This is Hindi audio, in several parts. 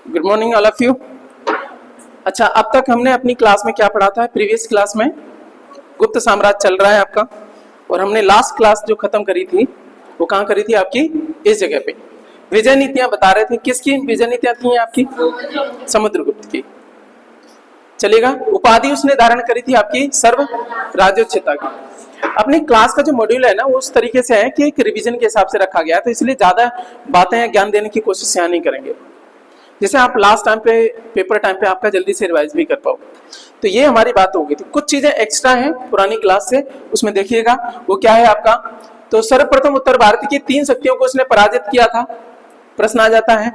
Good morning all of you. अच्छा, अब तक हमने अपनी क्लास में क्या पढ़ा था? प्रीवियस क्लास में गुप्त साम्राज्य चल रहा है आपका, और हमने लास्ट क्लास जो खत्म करी थी वो कहाँ करी थी? आपकी इस जगह पे विजय नीतियां बता रहे थे। किसकी विजय नीतियां थी आपकी? समुद्रगुप्त की। चलेगा। उपाधि उसने धारण करी थी आपकी सर्व राज्योच्चता की। अपनी क्लास का जो मॉड्यूल है ना वो उस तरीके से है कि एक रिवीजन के हिसाब से रखा गया है, तो इसलिए ज्यादा बातें या ज्ञान देने की कोशिश यहाँ नहीं करेंगे, जैसे आप लास्ट टाइम पे पेपर टाइम पे आपका जल्दी से रिवाइज भी कर पाओ। तो ये हमारी बात हो गई थी। कुछ चीजें एक्स्ट्रा हैं पुरानी क्लास से, उसमें देखिएगा वो क्या है आपका। तो सर्वप्रथम उत्तर भारत की 3 शक्तियों को उसने पराजित किया था, प्रश्न आ जाता है।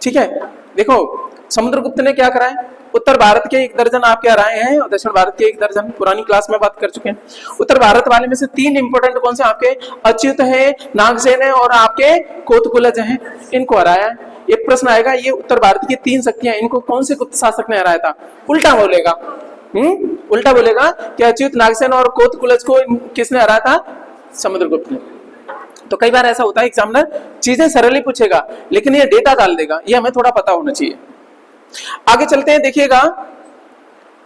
ठीक है, देखो समुद्रगुप्त ने क्या करा है, उत्तर भारत के 1 दर्जन आपके हराए हैं और दक्षिण भारत के 1 दर्जन, पुरानी क्लास में बात कर चुके हैं। उत्तर भारत वाले में से 3 इंपोर्टेंट कौन से आपके? अच्युत है, नागसेन है और आपके कोतकुलज हैं, इनको हराया है। एक प्रश्न आएगा, ये उत्तर भारत की 3 शक्तियां, इनको कौन से गुप्त शासक ने हराया था? उल्टा बोलेगा, उल्टा बोलेगा कि अच्युत, नागसेन और कोतकुलज को किसने हराया था? समुद्रगुप्त ने। तो कई बार ऐसा होता है एग्जामिनर चीजें सरल ही पूछेगा लेकिन ये डेटा डाल देगा, ये हमें थोड़ा पता होना चाहिए। आगे चलते हैं, देखिएगा।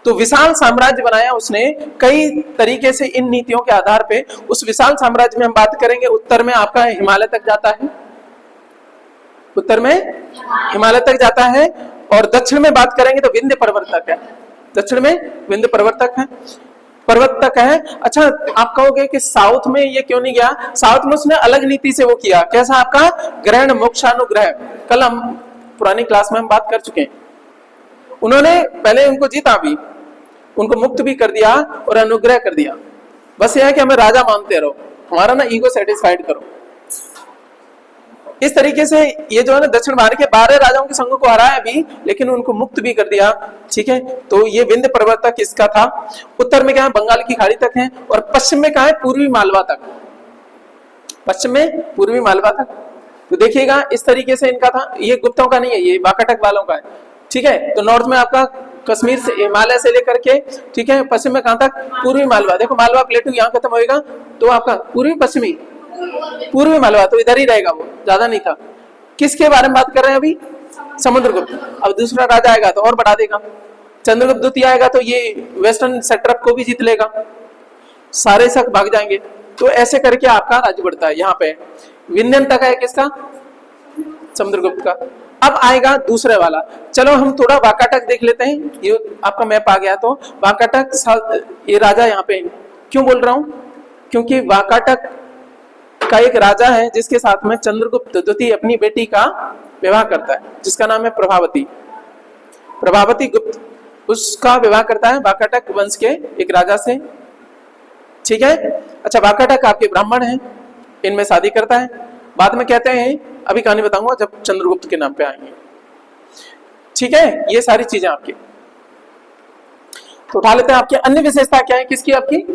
तो विशाल साम्राज्य बनाया उसने कई तरीके से। इन नीतियों के आधार पे उस विशाल साम्राज्य में हम बात करेंगे। उत्तर में आपका हिमालय तक जाता है, उत्तर में हिमालय तक जाता है, और दक्षिण में बात करेंगे तो विंध्य पर्वत तक है। दक्षिण में विंध्य पर्वत तक है। अच्छा, आप कहोगे कि साउथ में ये क्यों नहीं गया? साउथ में उसने अलग नीति से वो किया। कैसा? आपका ग्रहण मोक्षानुग्रह, कल हम पुरानी क्लास में हम बात कर चुके हैं। उन्होंने पहले उनको जीता भी, उनको मुक्त भी कर दिया और अनुग्रह कर दिया। बस यह है कि हमें राजा मानते रहो, हमारा ना ईगो सेटिस्फाइड करो। इस तरीके से ये जो है ना दक्षिण भारत के 12 राजाओं के संघ को हराया भी, लेकिन उनको मुक्त भी कर दिया। ठीक है, तो ये विंध्य पर्वत तक इसका था। उत्तर में क्या है? बंगाल की खाड़ी तक है, और पश्चिम में क्या है? पूर्वी मालवा तक। पश्चिम में पूर्वी मालवा तक। तो देखिएगा इस तरीके से इनका था। ये गुप्तों का नहीं है, ये वाकाटक वालों का है। ठीक है, तो नॉर्थ में आपका कश्मीर से, हिमालय से लेकर के, ठीक है, पश्चिम में कहां तक? पूर्वी मालवा। देखो मालवा प्लेटू यहाँ खत्म होएगा तो आपका पूर्वी पश्चिमी पूर्वी मालवा तो इधर ही रहेगा, वो ज्यादा नहीं था। किसके बारे में बात कर रहे हैं अभी? समुद्रगुप्त। अब दूसरा राजा आएगा तो और बढ़ा देगा। चंद्रगुप्त द्वितीय आएगा तो ये वेस्टर्न सेक्टर को भी जीत लेगा, सारे शक भाग जाएंगे। तो ऐसे करके आपका राज्य बढ़ता है। यहाँ पे विंध्यन तक है किसका? समुद्रगुप्त का। अब आएगा दूसरे वाला। चलो हम थोड़ा वाकाटक देख लेते हैं। ये आपका मैप आ गया, तो वाकाटक ये राजा यहाँ पे क्यों बोल रहा हूं? क्योंकि वाकाटक का एक राजा है जिसके साथ में चंद्रगुप्त द्वितीय अपनी बेटी का विवाह करता है, जिसका नाम है प्रभावती। प्रभावती गुप्त उसका विवाह करता है वाकाटक वंश के एक राजा से। ठीक है। अच्छा, वाकाटक आपके ब्राह्मण हैं, इनमें शादी करता है। बाद में कहते हैं, अभी कहानी बताऊंगा जब चंद्रगुप्त के नाम पे आएंगे। ठीक है, ये सारी चीजें आपकी तो उठा लेते हैं। आपकी अन्य विशेषता क्या है? किसकी? आपकी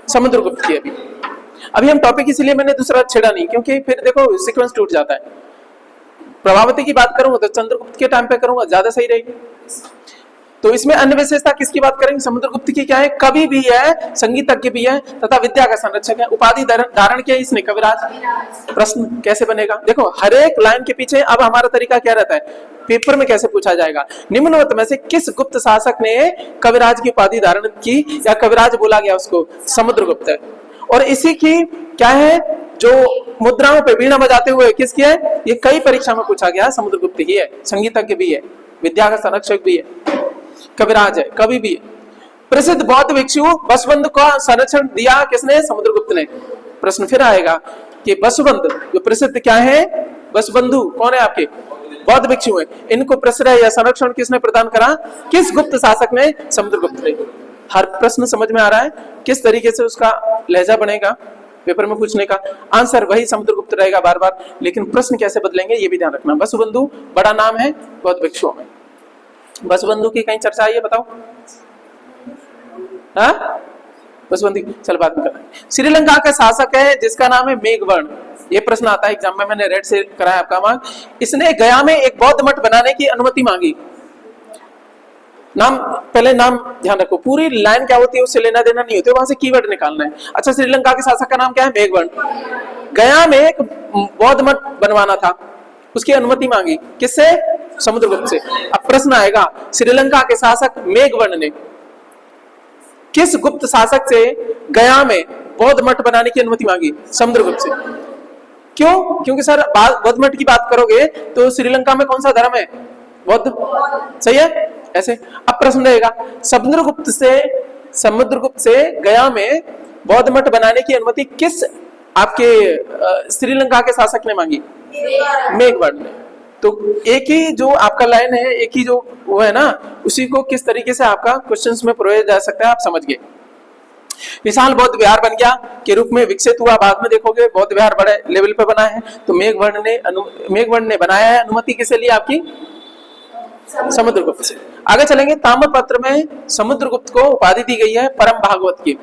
समुद्रगुप्त की। अभी हम टॉपिक इसलिए मैंने दूसरा छेड़ा नहीं, क्योंकि फिर देखो सीक्वेंस टूट जाता है। प्रभावती की बात करूंगा तो चंद्रगुप्त के टाइम पे करूंगा, ज्यादा सही रहेगी। तो इसमें अन्य विशेषता किसकी बात करेंगे? समुद्रगुप्त की क्या है? कवि भी है, संगीतज्ञ भी है तथा विद्या का संरक्षक है। उपाधि धारण किया इसने कविराज। प्रश्न कैसे बनेगा? देखो हर एक लाइन के पीछे अब हमारा तरीका क्या रहता है, पेपर में कैसे पूछा जाएगा। निम्नवत में से किस गुप्त शासक ने कविराज की उपाधि धारण की या कविराज बोला गया उसको? समुद्रगुप्त है। और इसी की क्या है, जो मुद्राओं पे वीणा बजाते हुए किसकी है? ये कई परीक्षा में पूछा गया, समुद्रगुप्त ही है। संगीतज्ञ भी है, विद्या का संरक्षक भी है, कविराज है, कवि भी है। प्रसिद्ध बौद्ध भिक्षु वसुबंधु का संरक्षण दिया किसने? समुद्रगुप्त ने। प्रश्न फिर आएगा कि वसुबंधु जो प्रसिद्ध क्या है? वसुबंधु कौन है? आपके बौद्ध भिक्षु है। इनको प्रश्रय या संरक्षण किसने प्रदान करा? किस गुप्त शासक ने? समुद्रगुप्त ने। हर प्रश्न समझ में आ रहा है किस तरीके से उसका लहजा बनेगा पेपर में पूछने का? आंसर वही समुद्रगुप्त रहेगा बार बार, लेकिन प्रश्न कैसे बदलेंगे ये भी ध्यान रखना। वसुबंधु बड़ा नाम है बौद्ध भिक्षुओं में। वसुबंधु की कहीं चर्चा आई है? बताओ। हाँ, वसुबंधु चल बात में करना है। श्रीलंका का शासक है जिसका नाम है मेघवर्ण। ये प्रश्न आता है एग्जाम में, मैंने रेड से कराया आपका मार्क। इसने गया में एक बौद्ध मठ बनाने की अनुमति मांगी। नाम पहले नाम ध्यान रखो, पूरी लाइन क्या होती है उससे लेना देना नहीं होता, वहां से कीवर्ड निकालना है। अच्छा, श्रीलंका के शासक का नाम क्या है? मेघवर्ण। गया में एक बौद्ध मठ बनवाना था, उसकी अनुमति मांगी किससे? समुद्रगुप्त से। अब प्रश्न आएगा, श्रीलंका के शासक मेघवर्ण ने किस गुप्त शासक से गया में बौद्ध मठ बनाने की अनुमति मांगी? समुद्रगुप्त से। क्यों? क्योंकि सर बौद्ध मठ की बात करोगे तो श्रीलंका में कौन सा धर्म है? बौद्ध। सही है? ऐसे अब प्रश्न रहेगा, समुद्रगुप्त से गया में बौद्ध मठ बनाने की अनुमति किस आपके श्रीलंका के शासक ने मांगी? मेघवर्ण ने। तो एक ही जो आपका लाइन है, एक ही जो वो है ना, उसी को किस तरीके से आपका क्वेश्चंस में प्रयोग जा सकता है, आप समझ गए। विशाल बौद्ध विहार बन गया के रूप में विकसित हुआ, बाद में देखोगे बौद्ध विहार बड़े लेवल पे बना है। तो मेघवर्ण ने बनाया है। अनुमति किसे ली? आपकी समुद्रगुप्त से। आगे चलेंगे, ताम्रपत्र में समुद्रगुप्त को उपाधि दी गई है परम भागवत की।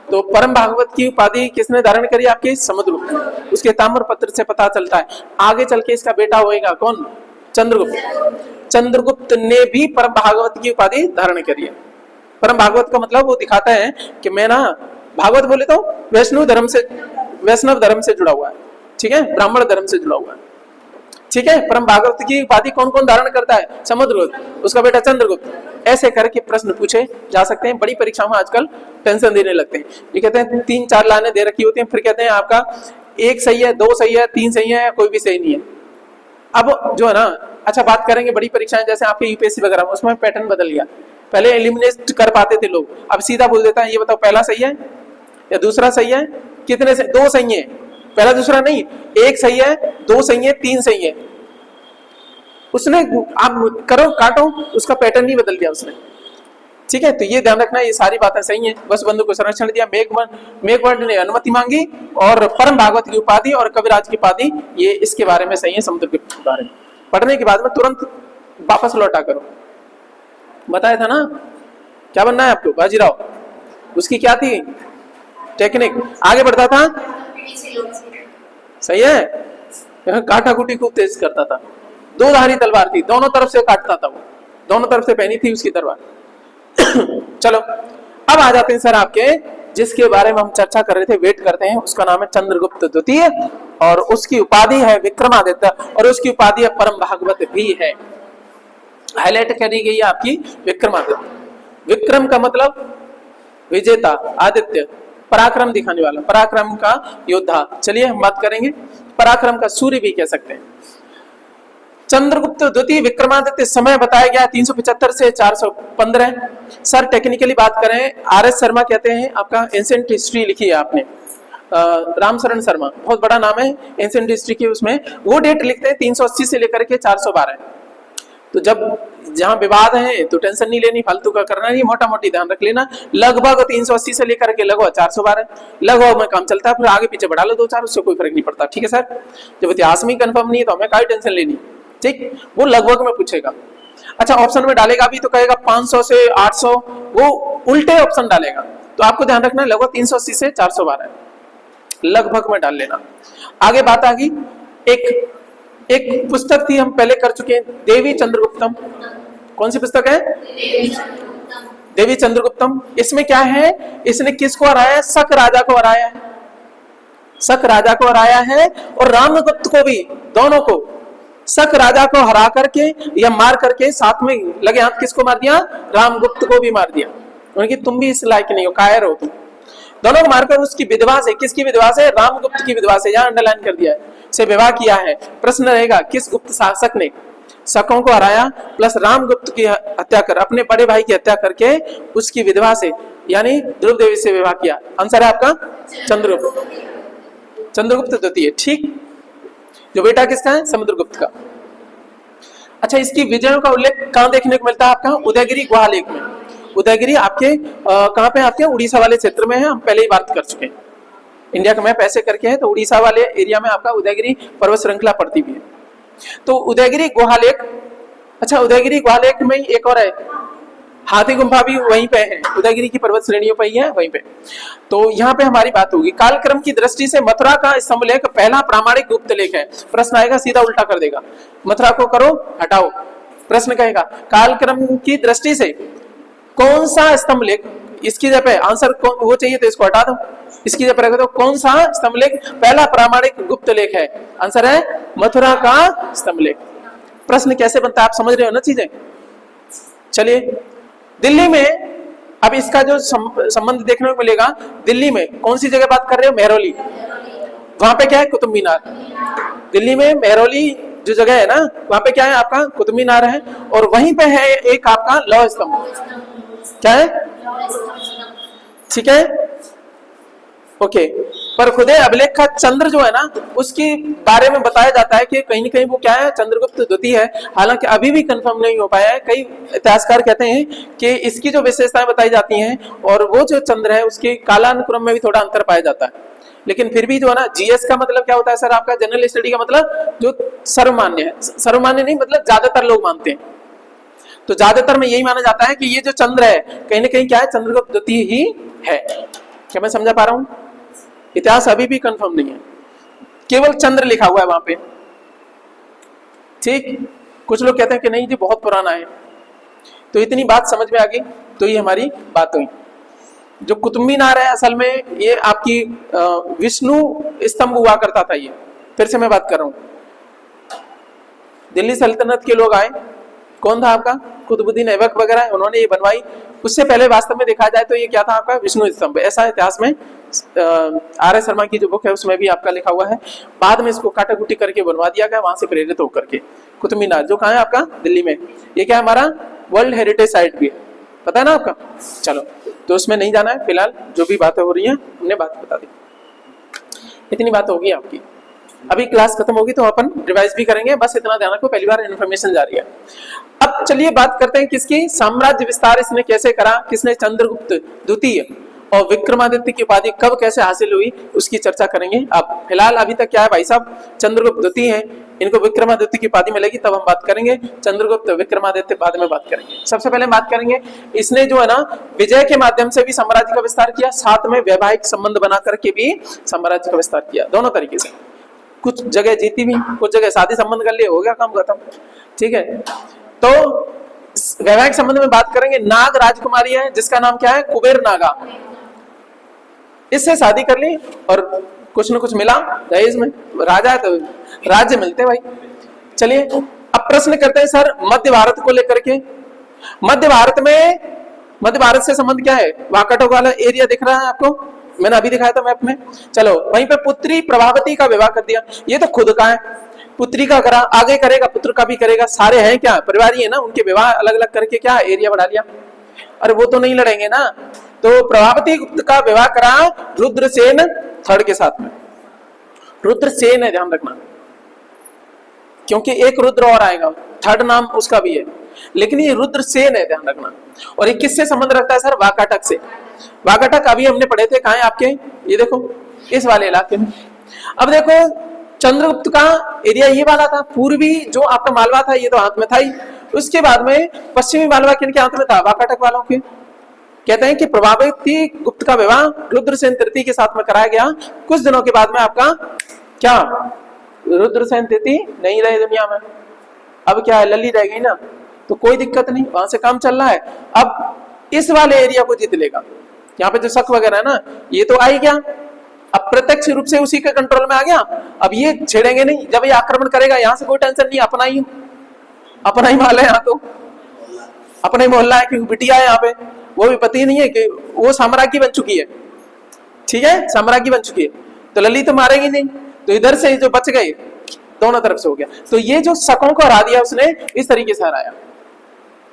तो परम भागवत की उपाधि किसने धारण करी? आपके समुद्रगुप्त। उसके ताम्रपत्र से पता चलता है। आगे चल के इसका बेटा होएगा कौन? चंद्रगुप्त। चंद्रगुप्त ने भी परम भागवत की उपाधि धारण करी है। परम भागवत का मतलब वो दिखाता है कि मैं ना, भागवत बोले तो वैष्णव धर्म से जुड़ा हुआ है, ठीक है, ब्राह्मण धर्म से जुड़ा हुआ है, ठीक है। परम भागवत की उपाधि कौन कौन धारण करता है? समुद्रगुप्त, उसका बेटा चंद्रगुप्त। ऐसे करके प्रश्न पूछे जा सकते हैं। बड़ी परीक्षा में आजकल टेंशन देने लगते हैं। ये कहते हैं 3-4 लाइनें दे रखी होती हैं, फिर कहते हैं आपका 1 सही है, 2 सही है, 3 सही है, कोई भी सही नहीं है। अब जो है ना, अच्छा बात करेंगे बड़ी परीक्षाएं जैसे आपके यूपीएससी वगैरह में, उसमें पैटर्न बदल गया। पहले एलिमिनेट कर पाते थे लोग, अब सीधा बोल देता है ये बताओ पहला सही है या दूसरा सही है? कितने से? 2 सही है, पहला दूसरा नहीं, 1 सही है, 2 सही है, 3 सही है। उसने आप करो काटो, उसका पैटर्न ही बदल दिया उसने, ठीक है। तो ये ध्यान रखना, ये सारी बातें सही हैं। बस बंधु को संरक्षण दिया। मेघवर्ण ने अनुमति मांगी और परम भागवत की उपाधि और कविराज की उपाधि, ये इसके बारे में सही है। समुद्रगुप्त के बारे में पढ़ने के बाद में तुरंत वापस लौटा करो। बताया था ना क्या बनना है आपको? बाजीराव। उसकी क्या थी टेक्निक? आगे बढ़ता था, सही है, काटा कुटी खूब तेज करता था। 2 धारी तलवार थी, दोनों तरफ से काटता था वो, दोनों तरफ से पहनी थी उसकी तलवार। चलो अब आ जाते हैं सर आपके, जिसके बारे में हम चर्चा कर रहे थे, वेट करते हैं। उसका नाम है चंद्रगुप्त द्वितीय और उसकी उपाधि है विक्रमादित्य और उसकी उपाधि है परम भागवत भी है। हाईलाइट करी गई है आपकी विक्रमादित्य। विक्रम का मतलब विजेता, आदित्य पराक्रम दिखाने वाला, पराक्रम का योद्धा। चलिए हम बात करेंगे, पराक्रम का सूर्य भी कह सकते हैं। चंद्रगुप्त द्वितीय विक्रमादित्य समय बताया गया 375 से 415। सर टेक्निकली बात करें, RS शर्मा कहते हैं, आपका एंशिएंट हिस्ट्री लिखी है आपने, रामशरण शर्मा, बहुत बड़ा नाम है एंशिएंट हिस्ट्री की, उसमें वो डेट लिखते हैं 380 से लेकर के 412। तो जब जहां विवाद है तो टेंशन नहीं लेनी, फालतू का करना नहीं, मोटा मोटी ध्यान रख लेना। लगभग 380 से लेकर के लगभग 412 लगभग में काम चलता है, फिर आगे पीछे बढ़ा लो 2-4, उससे कोई फर्क नहीं पड़ता, ठीक है सर। जब इतिहास में कंफर्म नहीं है तो हमें कोई टेंशन लेनी, ठीक। वो लगभग में पूछेगा। अच्छा ऑप्शन में डालेगा भी तो कहेगा 500 से 800, वो उल्टे ऑप्शन डालेगा, तो आपको ध्यान रखना है लगभग 380 से 412 लगभग में डाल लेना। आगे बात आ गई, एक पुस्तक थी हम पहले कर चुके हैं, देवी चंद्रगुप्तम। कौन सी पुस्तक है? देवी चंद्रगुप्तम। इसमें क्या है, इसने किसको हराया? शक राजा को हराया है, शक राजा को हराया है और रामगुप्त को भी, दोनों को। शक राजा को हरा करके या मार करके साथ में लगे हाथ किसको मार दिया? रामगुप्त को भी मार दिया। उनकी तुम भी इस लायक नहीं हो, कायर हो तुम। दोनों को मारकर उसकी विधवा से, किसकी विधवा से? रामगुप्त की विधवा से, यहाँ अंडरलाइन कर दिया है, से विवाह किया है। प्रश्न रहेगा किस गुप्त शासक ने शकों को हराया प्लस रामगुप्त की हत्या कर, अपने बड़े भाई की हत्या करके उसकी विधवा से यानी ध्रुव देवी से विवाह किया? आंसर है आपका चंद्रगुप्त द्वितीय, ठीक। जो बेटा किसका है? समुद्रगुप्त का। अच्छा इसकी विजयों का उल्लेख कहाँ देखने को मिलता है? आपका उदयगिरी गुहालेख में। उदयगिरी आपके कहाँ पे? आपके उड़ीसा वाले क्षेत्र में है, हम पहले ही बात कर चुके हैं। इंडिया का मैप ऐसे करके है तो उड़ीसा वाले एरिया में आपका उदयगिरी पर्वत श्रृंखला पड़ती भी है। तो उदयगिरी गुहालेख, अच्छा उदयगिरी गुहालेख में एक और है, हाथी गुम्फा भी वहीं पे है, उदयगिरी की पर्वत श्रेणियों पर ही है वहीं पे। तो यहाँ पे हमारी बात होगी, कालक्रम की दृष्टि से मथुरा का स्तंभलेख पहला प्रामाणिक गुप्त लेख है। प्रश्न आएगा सीधा उल्टा कर देगा, मथुरा को करो हटाओ। प्रश्न कहेगा कालक्रम की दृष्टि से कौन सा स्तंभलेख, इसकी जगह पे आंसर वो चाहिए तो इसको हटा दो, इसकी जगह पर तो कौन सा स्तंभलेख पहला प्रामाणिक गुप्त लेख है? आंसर है मथुरा का स्तंभलेख। प्रश्न कैसे बनता है आप समझ रहे हो ना चीजें। चलिए दिल्ली में अब इसका जो संबंध देखने को मिलेगा, दिल्ली में कौन सी जगह बात कर रहे हो, मेहरौली, वहां पे क्या है, कुतुब मीनार। दिल्ली में मेहरौली जो जगह है ना, वहां पे क्या है आपका, कुतुब मीनार है, और वहीं पे है एक आपका लौह स्तंभ। क्या है, ठीक है, ओके। पर खुदे अभिलेख का चंद्र जो है ना, उसके बारे में बताया जाता है कि कहीं न कहीं वो क्या है, चंद्रगुप्त द्वितीय है। हालांकि अभी भी कंफर्म नहीं हो पाया है। कई इतिहासकार कहते हैं कि इसकी जो विशेषताएं बताई जाती हैं और वो जो चंद्र है उसके कालानुक्रम में भी थोड़ा अंतर पाया जाता है। लेकिन फिर भी जो है ना, जीएस का मतलब क्या होता है सर आपका, जनरल स्टडी का मतलब जो सर्वमान्य है, सर्वमान्य नहीं मतलब ज्यादातर लोग मानते हैं। तो ज्यादातर में यही माना जाता है कि ये जो चंद्र है कहीं ना कहीं क्या है, चंद्रगुप्त द्वितीय ही है। क्या मैं समझा पा रहा हूं? इतिहास अभी भी कंफर्म नहीं है, केवल चंद्र लिखा हुआ है वहां पे। ठीक, कुछ लोग कहते हैं कि नहीं जी बहुत पुराना है। तो इतनी बात समझ में आ गई, तो ये हमारी बात हुई। जो कुतुब मीनार है असल में ये आपकी विष्णु स्तंभ हुआ करता था। ये फिर से मैं बात कर रहा हूं, दिल्ली सल्तनत के लोग आए, कौन था आपका, कुतुबुद्दीन ऐबक वगैरह, उन्होंने ये बनवाई। उससे पहले वास्तव में देखा जाए तो ये क्या था आपका, विष्णु स्तंभ। ऐसा इतिहास में आर एस शर्मा की जो बुक है उसमें भी आपका लिखा हुआ है। बाद में इसको काटाकुटी करके बनवा दिया गया, वहां से प्रेरित होकर के। कुतुब मीनार जो कहाँ है आपका, दिल्ली में। ये क्या हमारा वर्ल्ड हेरिटेज साइट भी है, पता है ना आपका। चलो तो उसमें नहीं जाना है फिलहाल, जो भी बातें हो रही हैं हमने बात बता दी। इतनी बात होगी आपकी। अभी क्लास खत्म होगी तो अपन रिवाइज भी करेंगे, बस इतना ध्यान रखो, पहली बार इन्फॉर्मेशन जा रही है। अब चलिए बात करते हैं किसकी, साम्राज्य विस्तार इसने कैसे करा, किसने, चंद्रगुप्त द्वितीय। और विक्रमादित्य की उपाधि कब कैसे हासिल हुई उसकी चर्चा करेंगे। अब फिलहाल अभी तक क्या है भाई साहब, चंद्रगुप्त द्वितीय है, इनको विक्रमादित्य की उपाधि मिलेगी तब हम बात करेंगे। चंद्रगुप्त विक्रमादित्य बाद में बात करेंगे। सबसे पहले बात करेंगे, इसने जो है ना विजय के माध्यम से भी साम्राज्य का विस्तार किया, साथ में वैवाहिक संबंध बना करके भी साम्राज्य का विस्तार किया, दोनों तरीके से। कुछ जगह जीती भी, कुछ जगह शादी संबंध कर लिए, हो गया काम खत्म। ठीक है, तो वैवाहिक संबंध में बात करेंगे। नाग राजकुमारी है जिसका नाम क्या है, कुबेर नागा, इससे शादी कर ली और कुछ न कुछ मिला दहेज में, राजा है तो राज्य मिलते भाई। चलिए अब प्रश्न करते हैं सर मध्य भारत को लेकर के। मध्य भारत में, मध्य भारत से संबंध क्या है, वाकाटक वाला एरिया दिख रहा है आपको, मैंने अभी दिखाया था मैप में। चलो वहीं पे पुत्री प्रभावती का विवाह कर दिया, ये तो खुद का है, पुत्री का करा, आगे करेगा पुत्र का भी करेगा, सारे हैं क्या परिवार ही है ना, उनके विवाह अलग अलग करके क्या एरिया बढ़ा लिया। अरे वो तो नहीं लड़ेंगे ना, तो प्रभावती गुप्त का विवाह करा रुद्रसेन थर्ड के साथ में। रुद्रसेन है, ध्यान रखना, क्योंकि एक रुद्र और आएगा, थर्ड नाम उसका भी है, लेकिन ये रुद्रसेन है, ध्यान रखना। और ये किससे संबंध रखता है सर, वाकाटक से। वाकाटक अभी हमने पढ़े थे, कहाँ है आपके, ये देखो इस वाले इलाके में। अब देखो चंद्रगुप्त का एरिया ये वाला था, पूर्वी जो आपका मालवा था ये तो हाथ में था ही, उसके बाद में पश्चिमी मालवा किनके हाथ में था, वाकाटक वालों के। कहते हैं कि प्रभावती गुप्त का विवाह रुद्रसेन तृतीय के साथ में कराया गया। कुछ दिनों के बाद में आपका क्या, रुद्रसेन तृतीय नहीं रहे दुनिया में, अब क्या है, लली रह गई ना, तो कोई दिक्कत नहीं, वहां से काम चल रहा है। अब इस वाले एरिया को जीत लेगा, यहाँ पे जो शक वगैरह है ना ये तो आ ही गया, अब प्रत्यक्ष रूप से उसी के कंट्रोल में आ गया। अब ये छेड़ेंगे नहीं, जब ये आक्रमण करेगा यहाँ से कोई टेंशन नहीं, अपना ही माल है, यहाँ तो अपना ही मोहल्ला है, क्योंकि बिटिया है यहाँ पे, वो भी पति नहीं है कि वो साम्राज्य बन चुकी है। ठीक है, साम्राज्य बन चुकी है, तो लली तो मारेगी नहीं, तो इधर से जो बच गए दोनों तरफ से हो गया। तो ये जो शकों को हरा दिया उसने, इस तरीके से हराया।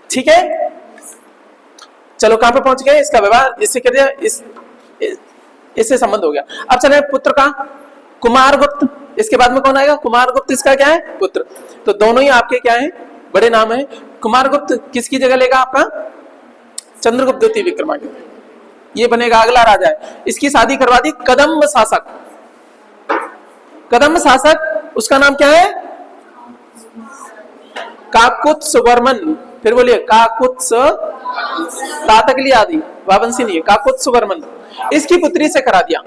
ठीक है, चलो कहां पे पहुंच गए, इसका विवाह जिससे कर दिया, इससे संबंध हो गया। अब चले पुत्र का, कुमारगुप्त, इसके बाद में कौन आएगा, कुमारगुप्त, इसका क्या है, पुत्र। तो दोनों ही आपके क्या है, बड़े नाम है। कुमारगुप्त किसकी जगह लेगा आपका, चंद्रगुप्त द्वितीय विक्रमादित्य, ये बनेगा अगला राजा है। इसकी शादी करवा दी कदम्ब शासक, कदम्ब शासक, उसका नाम क्या है, काकुत्सवर्मन। फिर बोलिए काकुत्स, तातकली आदि वावंशी नहीं है, काकुत्सवर्मन, इसकी पुत्री से करा दिया।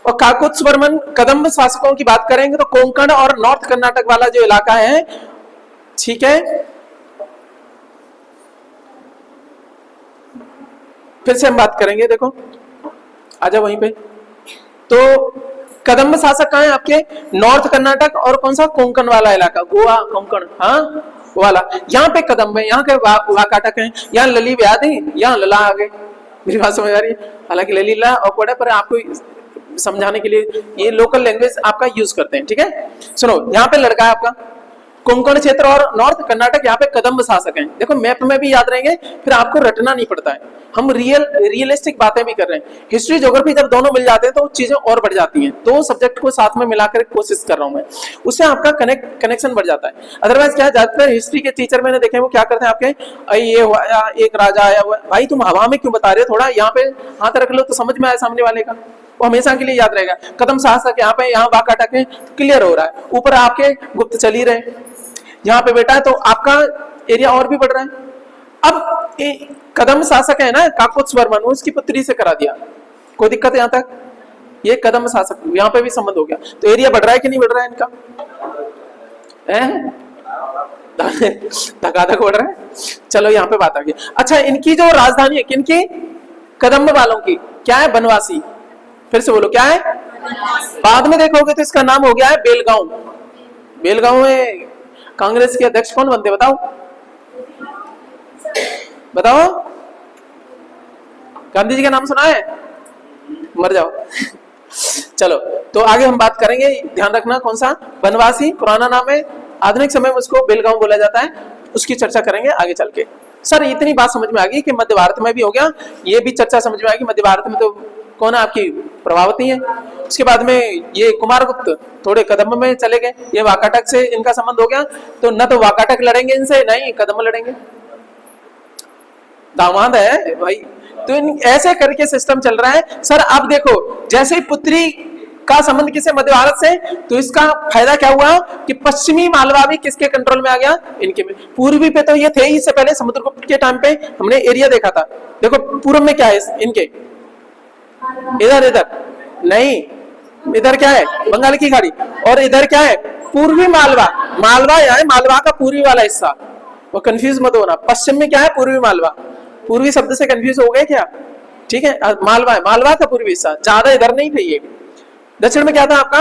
और काकुत्सवर्मन कदम्ब शासकों की बात करेंगे तो कोंकण और नॉर्थ कर्नाटक वाला जो इलाका है, ठीक है, फिर से हम बात करेंगे, देखो आजा वहीं पे। तो कदम्ब शासक कहाँ है आपके? नॉर्थ कर्नाटक और कौन सा? कोंकण वाला इलाका, गोवा कोंकण, हाँ वाला। यहाँ पे कदम्ब है, यहाँ के वाकाटक है, यहाँ लली व्याध है, यहाँ लला आ गए। मेरी बात समझ आ रही है? हालांकि ललीला ऑकवर्ड है, पर आपको समझाने के लिए ये लोकल लैंग्वेज आपका यूज करते हैं, ठीक है। सुनो, यहाँ पे लड़का है आपका कोंकण क्षेत्र और नॉर्थ कर्नाटक, यहाँ पे कदम्ब शासक हैं। देखो मैप में भी याद रहेंगे, फिर आपको रटना नहीं पड़ता है। हम रियलिस्टिक बातें भी कर रहे हैं। हिस्ट्री ज्योग्राफी जब दोनों मिल जाते हैं तो चीजें और बढ़ जाती हैं। दो सब्जेक्ट को साथ में मिलाकर कोशिश कर रहा हूं मैं, उससे आपका कनेक्शन बढ़ जाता है। अदरवाइज क्या है, ज्यादातर हिस्ट्री के टीचर मैंने देखे वो क्या करते हैं आपके, ये हुआ, एक राजा आया हुआ, भाई तुम हवा में क्यों बता रहे हो, थोड़ा यहाँ पे हाथ रख लो तो समझ में आए सामने वाले का, वो हमेशा के लिए याद रहेगा। कदम शासक यहाँ पे, यहाँ वाकाटक है, क्लियर हो रहा है। ऊपर आपके गुप्त चल ही रहे, यहाँ पे बेटा है तो आपका एरिया और भी बढ़ रहा है। अब कदम शासक है ना काकोत्स वर्मन, उसकी पुत्री से करा दिया, कोई दिक्कत है यहाँ तक? ये कदम शासक, यहाँ पे भी संबंध हो गया, तो एरिया बढ़ रहा है कि नहीं बढ़ रहा है इनका? धकाधक बढ़ रहा है। चलो यहाँ पे बात आ गई। अच्छा, इनकी जो राजधानी है किनकी? कदम्ब वालों की, क्या है? बनवासी। फिर से बोलो, क्या है? बाद में देखोगे तो इसका नाम हो गया है बेलगांव। बेलगांव में कांग्रेस के अध्यक्ष कौन बनते बताओ? बताओ, गांधी जी का नाम सुना है? मर जाओ। चलो, तो आगे हम बात करेंगे, ध्यान रखना कौन सा? बनवासी पुराना नाम है, आधुनिक समय में उसको बेलगांव बोला जाता है, उसकी चर्चा करेंगे आगे चल के। सर इतनी बात समझ में आ गई कि मध्य भारत में भी हो गया, ये भी चर्चा समझ में आएगी। मध्य भारत में तो कौन है आपकी? प्रभावती है। उसके बाद में ये कुमारगुप्त थोड़े कदम्ब में चले गए, ये वाकाटक से इनका संबंध हो गया, तो न तो वाकाटक लड़ेंगे इनसे, नहीं कदम्ब लड़ेंगे, दामाद है भाई। तो इन ऐसे करके सिस्टम चल रहा है। सर अब देखो, जैसे ही पुत्री का संबंध किसे? मध्य भारत से, तो इसका फायदा क्या हुआ कि पश्चिमी मालवा भी किसके कंट्रोल में आ गया? इनके में। पूर्वी पे तो ये थे ही, इससे पहले समुद्रगुप्त के टाइम पे हमने एरिया देखा था। देखो पूर्व में क्या है इनके, इधर इधर नहीं, इधर क्या है? बंगाल की खाड़ी, और इधर क्या है? पूर्वी मालवा। मालवा यहाँ है, मालवा का पूर्वी वाला हिस्सा, वो कंफ्यूज मत होना। पश्चिम में क्या है? पूर्वी मालवा। पूर्वी शब्द से कंफ्यूज हो गए क्या? ठीक है, मालवा है, मालवा का पूर्वी हिस्सा, ज्यादा इधर नहीं थे ये। दक्षिण में क्या था आपका?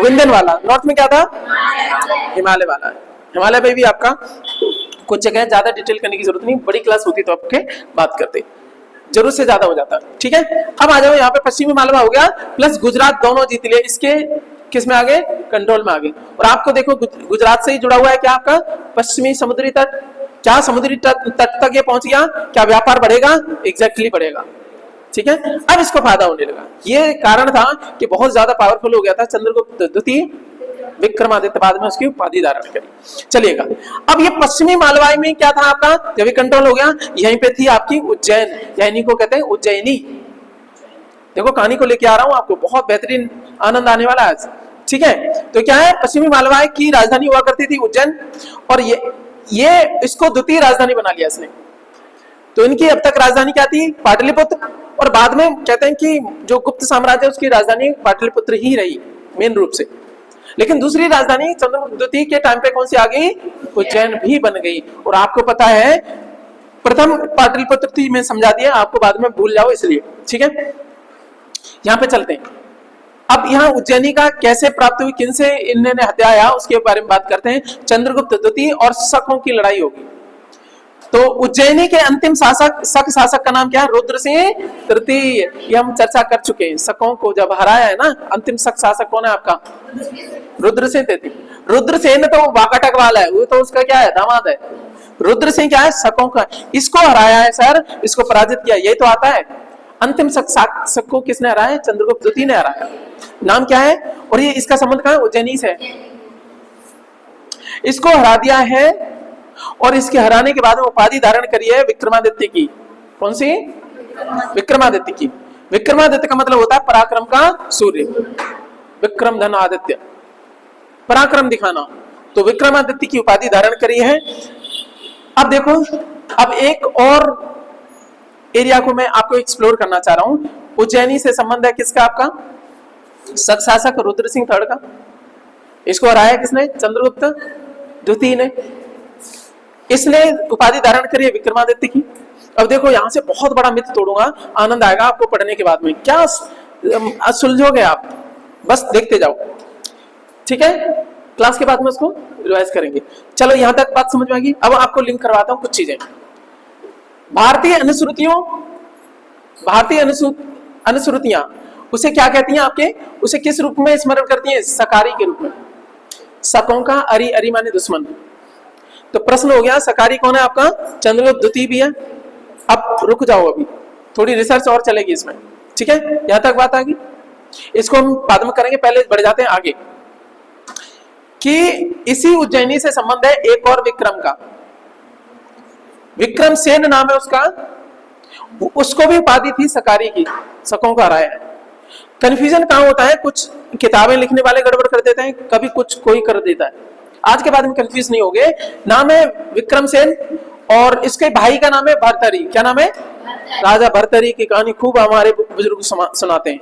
विंध्यन वाला। नॉर्थ में क्या था? हिमालय वाला। हिमालय में भी आपका कुछ जगह ज्यादा डिटेल करने की जरूरत नहीं, बड़ी क्लास होती तो आपके बात करते, जरूरत से ज्यादा हो जाता। ठीक है, अब आ जाओ यहाँ पे पश्चिमी मालवा हो गया प्लस गुजरात, दोनों जीत लिए, इसके किस में आ गए? कंट्रोल में आ गए। और आपको देखो गुजरात से ही जुड़ा हुआ है क्या आपका? पश्चिमी समुद्री तट। क्या समुद्री तट तक ये पहुंच गया? क्या व्यापार बढ़ेगा? एग्जैक्टली बढ़ेगा। ठीक है, अब इसको फायदा होने लगा। ये कारण था कि बहुत ज्यादा पावरफुल हो गया था चंद्रगुप्त द्वितीय, विक्रमादित्य बाद में उसकी उपाधि धारण करी। चलिएगा, अब ये पश्चिमी मालवाई में क्या था आपका? जब ये कंट्रोल हो गया, यहीं पे थी आपकी उज्जैन, यानी को कहते हैं उज्जैनी। देखो कहानी को लेके आ रहा हूं आपको, बहुत बेहतरीन आनंद आने वाला है। ठीक है, तो क्या है? पश्चिमी मालवाई की राजधानी हुआ करती थी उज्जैन, और ये इसको द्वितीय राजधानी बना लिया इसने। तो इनकी अब तक राजधानी क्या थी? पाटलिपुत्र, और बाद में कहते हैं कि जो गुप्त साम्राज्य उसकी राजधानी पाटलिपुत्र ही रही मेन रूप से। लेकिन दूसरी राजधानी चंद्रगुप्त द्वितीय के टाइम पे कौन सी आ गई? उज्जैन भी बन गई। और आपको पता है प्रथम पाटलिपुत्र थी, मैं समझा दिया आपको, बाद में भूल जाओ इसलिए। ठीक है, यहाँ पे चलते हैं। अब यहाँ उज्जैनी का कैसे प्राप्त हुई, किन से इन्होंने हत्याया, उसके बारे में बात करते हैं। चंद्रगुप्त द्वितीय और शकों की लड़ाई होगी। तो उज्जैनी के अंतिम शक शासक का नाम क्या है? रुद्रसेन तृतीय। ये हम चर्चा कर चुके हैं। शकों को जब हराया है ना, अंतिम शक शासक कौन है आपका? रुद्रसेन तृतीय। रुद्रसेन तो वाकाटक वाला है, वो तो उसका क्या है? दामाद है। रुद्रसेन क्या है? शकों का। इसको हराया है सर, इसको पराजित किया, यही तो आता है। अंतिम शक को किसने हराया? चंद्रगुप्त द्वितीय ने हराया। नाम क्या है? और ये इसका संबंध कहाँ है? उज्जैनी से। इसको हरा दिया है, और इसके हराने के बाद उपाधि धारण करी है विक्रमादित्य की। कौन सी? विक्रमादित्य की। विक्रमादित्य का मतलब होता है पराक्रम का सूर्य, विक्रम धन आदित्य, पराक्रम दिखाना। तो विक्रमादित्य की उपाधि धारण करी है। अब देखो, अब एक और एरिया को मैं आपको एक्सप्लोर करना चाह रहा हूं। उज्जैनी से संबंध है किसका आपका? शक शासक रुद्रसिंह थर्ड का। इसको हराया किसने? चंद्रगुप्त द्वितीय ने। इसने उपाधि धारण करी है विक्रमादित्य की। अब देखो यहां से बहुत बड़ा मिथ तोड़ूंगा, आनंद आएगा आपको पढ़ने के बाद में। क्या सुलझोगे आप? बस देखते जाओ, ठीक है। क्लास के बाद में उसको रिवाइज करेंगे। चलो यहां तक बात समझ में आ गई। अब आपको लिंक करवाता हूं कुछ चीजें। भारतीय अनुश्रुतियां उसे क्या कहती हैं आपके, उसे किस रूप में स्मरण करती हैं? सकारी के रूप में। सकों का अरि, अरि माने दुश्मन। तो प्रश्न हो गया सकारी कौन है आपका? चंद्रगुप्त द्वितीय भी है। अब रुक जाओ, अभी थोड़ी रिसर्च और चलेगी इसमें, ठीक है। यहां तक बात आ गई, इसको हम बाद में करेंगे, पहले बढ़ जाते हैं आगे कि इसी उज्जैनी से संबंध है एक और विक्रम का। विक्रम सेन नाम है उसका, उसको भी उपाधि थी सकारी की, सकों का राय है। कंफ्यूजन कहां होता है? कुछ किताबें लिखने वाले गड़बड़ कर देते हैं, कभी कुछ कोई कर देता है। आज के बाद में कंफ्यूज नहीं होगे। नाम है विक्रम सेन और इसके भाई का नाम है भर्तरी। क्या नाम है? राजा भर्तरी की कहानी खूब हमारे बुजुर्ग सुनाते हैं,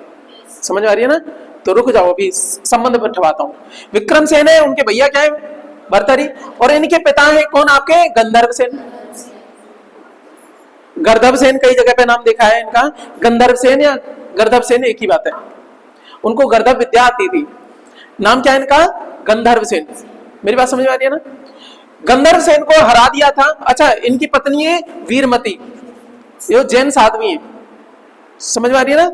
समझ में आ रही है ना। तो रुक जाओ, अभी संबंध बैठवाता हूं। विक्रम सेन है, उनके भैया क्या है? भर्तरी। और इनके पिता है कौन आपके? गंधर्व सेन। गर्दभ सेन कई जगह पे नाम देखा है इनका, गंधर्व सेन या गर्दभ सेन एक ही बात है। उनको गर्दभ विद्या आती थी। नाम क्या है इनका? गंधर्व सेन। मेरी बात समझ में आ रही है ना। गंधर्व सेन को हरा दिया था। अच्छा, इनकी पत्नी है वीरमती, ये जैन साध्वी है, समझ में आ रही है ना।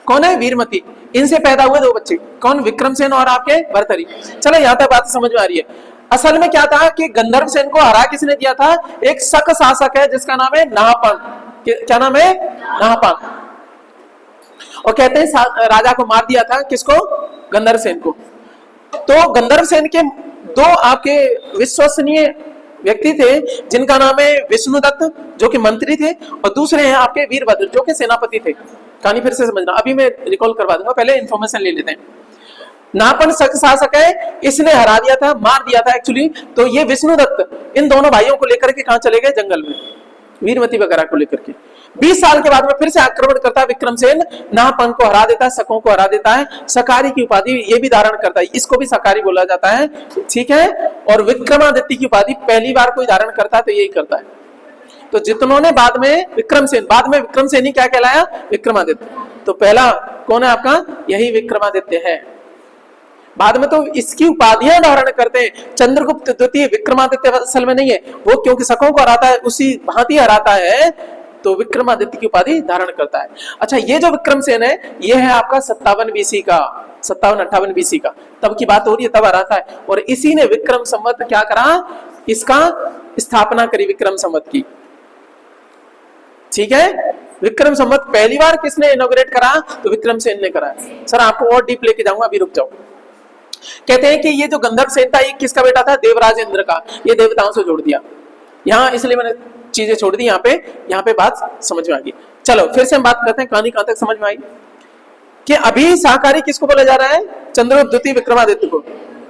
कौन है? वीरमती। इनसे पैदा हुए दो बच्चे, कौन? विक्रम सेन और आपके भर्तरी। चलो यहां तक बात समझ में आ रही है। असल में क्या था कि गंधर्व सेन को हरा किसने दिया था? एक शक शासक है जिसका नाम है नाहपान। क्या नाम है? नाहपान। और कहते हैं राजा को मार दिया था, किसको? गंधर्व सेन को। तो गंधर्व सेन के दो आपके विश्वसनीय व्यक्ति थे जिनका नाम है विष्णुदत्त जो कि मंत्री थे, और दूसरे हैं आपके वीरभद्र जो कि सेनापति थे। कहानी फिर से समझना, अभी मैं रिकॉल करवा दूंगा, पहले इंफॉर्मेशन ले लेते हैं। नापन शक शासक है, इसने हरा दिया था, मार दिया था एक्चुअली। तो ये विष्णुदत्त इन दोनों भाइयों को लेकर के कहां चले गए? जंगल में, वीरमती वगैरह को लेकर के। 20 साल के बाद में फिर से आक्रमण करता है विक्रमसेन, नाहपन को हरा देता है, शकों को हरा देता है, सकारी की उपाधि ये भी धारण करता है, इसको भी सकारी बोला जाता है, ठीक है। और विक्रमादित्य की उपाधि पहली बार कोई धारण करता है तो यही करता है। तो जितनों ने बाद में विक्रमसेन, बाद में विक्रमसेन ही क्या कहलाया? विक्रमादित्य। तो पहला कौन है आपका? यही विक्रमादित्य है। बाद में तो इसकी उपाधियां धारण करते हैं। चंद्रगुप्त द्वितीय विक्रमादित्य असल में नहीं है वो, क्योंकि शकों को हराता है उसी भांति हराता है, तो विक्रमादित्य की उपाधि धारण करता है। अच्छा, ये जो विक्रमसेन है ये है आपका 57 बीसी का, 57-58 बीसी का, तब की बात हो रही है, तब हराता है। और इसी ने विक्रम संवत क्या करा? इसका स्थापना करी, विक्रम संवत की, ठीक है। विक्रम संवत पहली बार किसने इनॉग्रेट करा? तो विक्रमसेन ने करा। सर आपको और डीप लेके जाऊंगा, अभी रुक जाओ। कहते हैं कि ये जो गंधर्व सेन था ये किसका बेटा था? देवराज इंद्र का। ये देवताओं से जोड़ दिया यहाँ, इसलिए मैंने चीजें छोड़ दी यहाँ पे बात समझ में आ गई। चलो फिर से हम बात करते हैं, कहानी कहां तक समझ में आई कि अभी शाकाहारी किसको बोला जा रहा है? चंद्रगुप्त द्वितीय विक्रमादित्य को।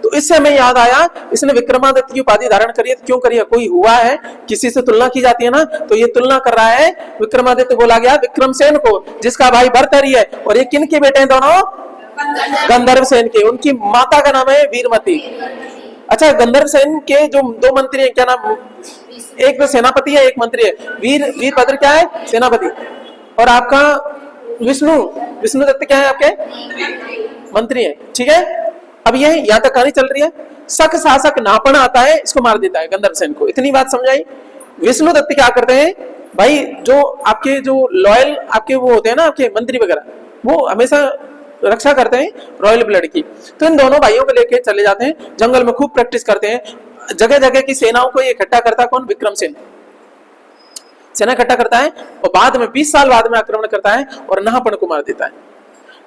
तो इससे हमें याद आया इसने विक्रमादित्य की उपाधि धारण करी है, तो क्यों करी है? कोई हुआ है, किसी से तुलना की जाती है ना, तो ये तुलना कर रहा है। विक्रमादित्य बोला गया विक्रमसेन को जिसका भाई भर्तरी है, और ये किन के बेटे हैं दोनों? गंधर्व सेन के। उनकी माता का नाम है वीरमती। अच्छा, गंधर्व सेन के जो दो मंत्री हैं, क्या नाम? एक तो सेनापति है, एक मंत्री है। वीरभद्र क्या है? सेनापति। और आपका विष्णुदत्त क्या है? आपके मंत्री है, ठीक है। अब ये यहां तक कहानी चल रही है। शक शासक नापन आता है, इसको मार देता है गंधर्व सेन को। इतनी बात समझाई। विष्णुदत्त क्या करते हैं भाई? जो आपके जो लॉयल आपके वो होते हैं ना, आपके मंत्री वगैरह, वो हमेशा रक्षा करते हैं रॉयल ब्लड की। तो इन दोनों भाइयों को लेके चले जाते हैं जंगल में, खूब प्रैक्टिस करते हैं। जगह जगह की सेनाओं को ये इकट्ठा करता है कौन? विक्रमसेन सेना इकट्ठा करता है, और बाद में 20 साल बाद में आक्रमण करता है और नाहपन को मार देता है।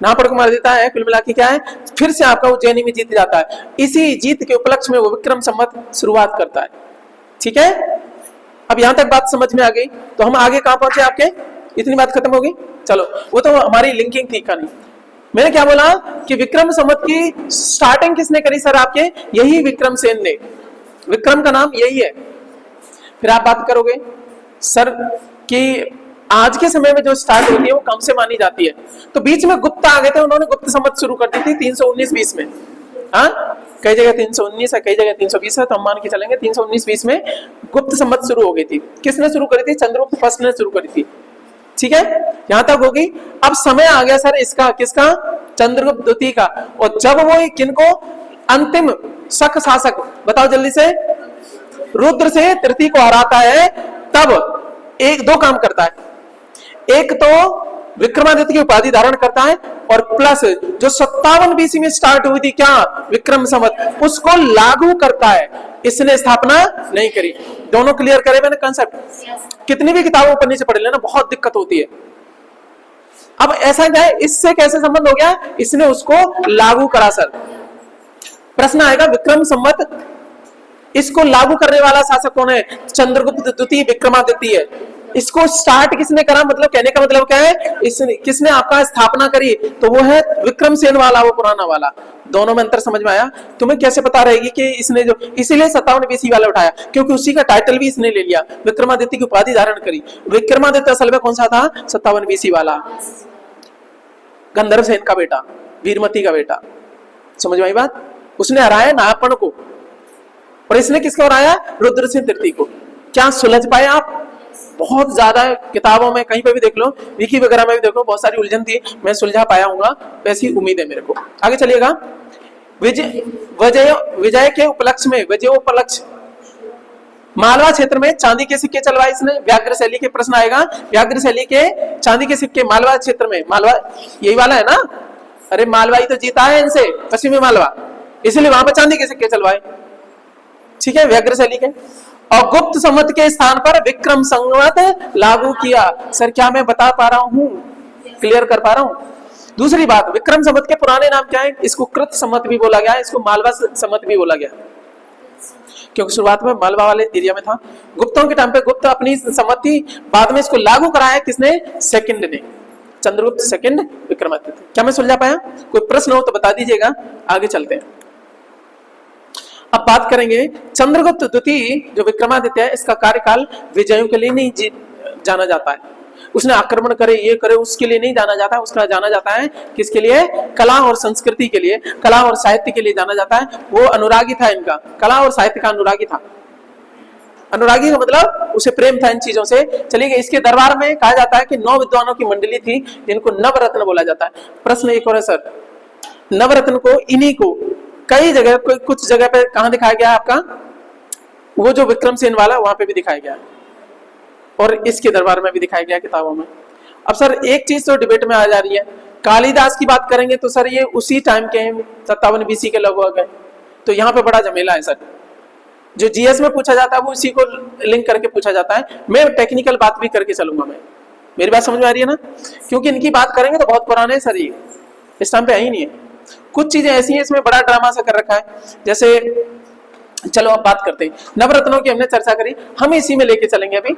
नाहपन को मार देता है, कुल मिला के क्या है? फिर से आपका उज्जैनी में जीत जाता है। इसी जीत के उपलक्ष्य में वो विक्रम संवत शुरुआत करता है, ठीक है। अब यहां तक बात समझ में आ गई। तो हम आगे कहां पहुंचे आपके? इतनी बात खत्म हो गई। चलो, वो तो हमारी लिंकिंग थी कहानी। मैंने क्या बोला कि विक्रम संवत की स्टार्टिंग किसने करी सर? आपके यही विक्रमसेन ने। विक्रम का नाम यही है। फिर आप बात करोगे सर कि आज के समय में जो स्टार्ट होती है वो कम से मानी जाती है, तो बीच में गुप्त आ गए थे, उन्होंने गुप्त संवत शुरू कर दी थी 319-20 में। हाँ, कई जगह 319 है, कई जगह 320 है, तो हम मान के चलेंगे 319-20 में गुप्त संवत शुरू हो गई थी। किसने शुरू करी थी? चंद्रगुप्त फर्स्ट ने शुरू करी थी। ठीक है, यहां तक होगी। अब समय आ गया सर इसका, किसका? चंद्रगुप्त द्वितीय का। और जब वो किनको अंतिम शक शासक, बताओ जल्दी से, रुद्र से तृतीय को हराता है, तब एक दो काम करता है। एक तो विक्रमादित्य की उपाधि धारण करता है, और प्लस जो 57 बीसी में स्टार्ट हुई थी क्या, विक्रम संवत, उसको लागू करता है। इसने स्थापना नहीं करी। दोनों क्लियर करे मैंने कंसेप्ट? कितनी भी किताबों ऊपर नीचे पढ़ लेना, बहुत दिक्कत होती है। अब ऐसा क्या है, इससे कैसे संबंध हो गया? इसने उसको लागू करा सर। प्रश्न आएगा विक्रम संवत, इसको लागू करने वाला शासक कौन है? चंद्रगुप्त द्वितीय विक्रमादित्य है। इसको स्टार्ट किसने करा, मतलब कहने का मतलब क्या है, इसने किसने आपका स्थापना करी? तो वो है विक्रमसेन वाला, वो पुराना वाला। दोनों में अंतर समझ में आया? तुम्हें कैसे पता रहेगी कि इसने जो, इसीलिए 57 बीसी वाला उठाया, क्योंकि उसी का टाइटल भी इसने ले लिया, विक्रमादित्य की उपाधि धारण करी। विक्रमादित्य असल में कौन सा था? 57 बीसी वाला, गंधर्व सेन का बेटा, वीरमती का बेटा। समझ में आई बात? उसने हराया नागपण को, और इसने किसको हराया? रुद्र सेन तृतीय को। क्या सुलझ पाए आप? बहुत ज्यादा किताबों में कहीं पे भी देख लो, विकी वगैरह में भी देख लो, बहुत सारी उलझन थी, मैं सुलझा पाया हूँ, वैसी उम्मीद है मेरे को। आगे चलिएगा। विजय के उपलक्ष्य में, विजयोपलक्ष्य, मालवा क्षेत्र में चांदी के सिक्के चलवाए इसने। व्याघ्र शैली के प्रश्न आएगा, व्याघ्र शैली के चांदी के सिक्के मालवा क्षेत्र में, मालवा यही वाला है ना? अरे मालवा ही तो जीता है इनसे, पश्चिमी मालवा, इसलिए वहां पर चांदी के सिक्के चलवाए। ठीक है, व्याघ्र शैली के। और गुप्त संवत के स्थान पर विक्रम संवत लागू किया। सर क्या मैं बता पा रहा हूं, क्लियर कर पा रहा हूं? दूसरी बात, विक्रम संवत के पुराने नाम क्या है? इसको कृत संवत भी बोला गया, इसको मालवा संवत भी बोला गया, क्योंकि शुरुआत में मालवा वाले एरिया में था। गुप्तों के टाइम पे गुप्त अपनी संवत्ति, बाद में इसको लागू कराया किसने? सेकंड ने, चंद्रगुप्त सेकंड विक्रमादित्य। क्या मैं सुलझा पाया? कोई प्रश्न हो तो बता दीजिएगा, आगे चलते हैं। अब बात करेंगे चंद्रगुप्त द्वितीय जो विक्रमादित्य है, इसका कार्यकाल विजयों के लिए नहीं जाना जाता है, उसने आक्रमण करे ये करे उसके लिए नहीं जाना जाता है। उसका जाना जाता है किसके लिए? कला और संस्कृति के लिए, कला और साहित्य के लिए जाना जाता है। वो अनुरागी था, इनका कला और साहित्य का अनुरागी था। अनुरागी का मतलब उसे प्रेम था इन चीजों से। चलिए, इसके दरबार में कहा जाता है कि 9 विद्वानों की मंडली थी, जिनको नवरत्न बोला जाता है। प्रश्न एक और है सर, नवरत्न को, इन्हीं को कई जगह, कोई कुछ जगह पे कहां दिखाया गया आपका? वो जो विक्रमसेन वाला, वहां पे भी दिखाया गया, और इसके दरबार में भी दिखाया गया किताबों में। अब सर एक चीज तो डिबेट में आ जा रही है, कालिदास की बात करेंगे तो सर ये उसी टाइम के 57 बीसी के लगभग है, तो यहाँ पे बड़ा झमेला है सर। जो जीएस में पूछा जाता है वो उसी को लिंक करके पूछा जाता है। मैं टेक्निकल बात भी करके चलूंगा, मैं, मेरी बात समझ में आ रही है ना? क्योंकि इनकी बात करेंगे तो बहुत पुराने सर, ये इस टाइम पे है ही नहीं है। कुछ चीजें ऐसी हैं, इसमें बड़ा ड्रामा सा कर रखा है। जैसे चलो अब बात करते हैं, नवरत्नों की हमने चर्चा करी, हम इसी में लेके चलेंगे अभी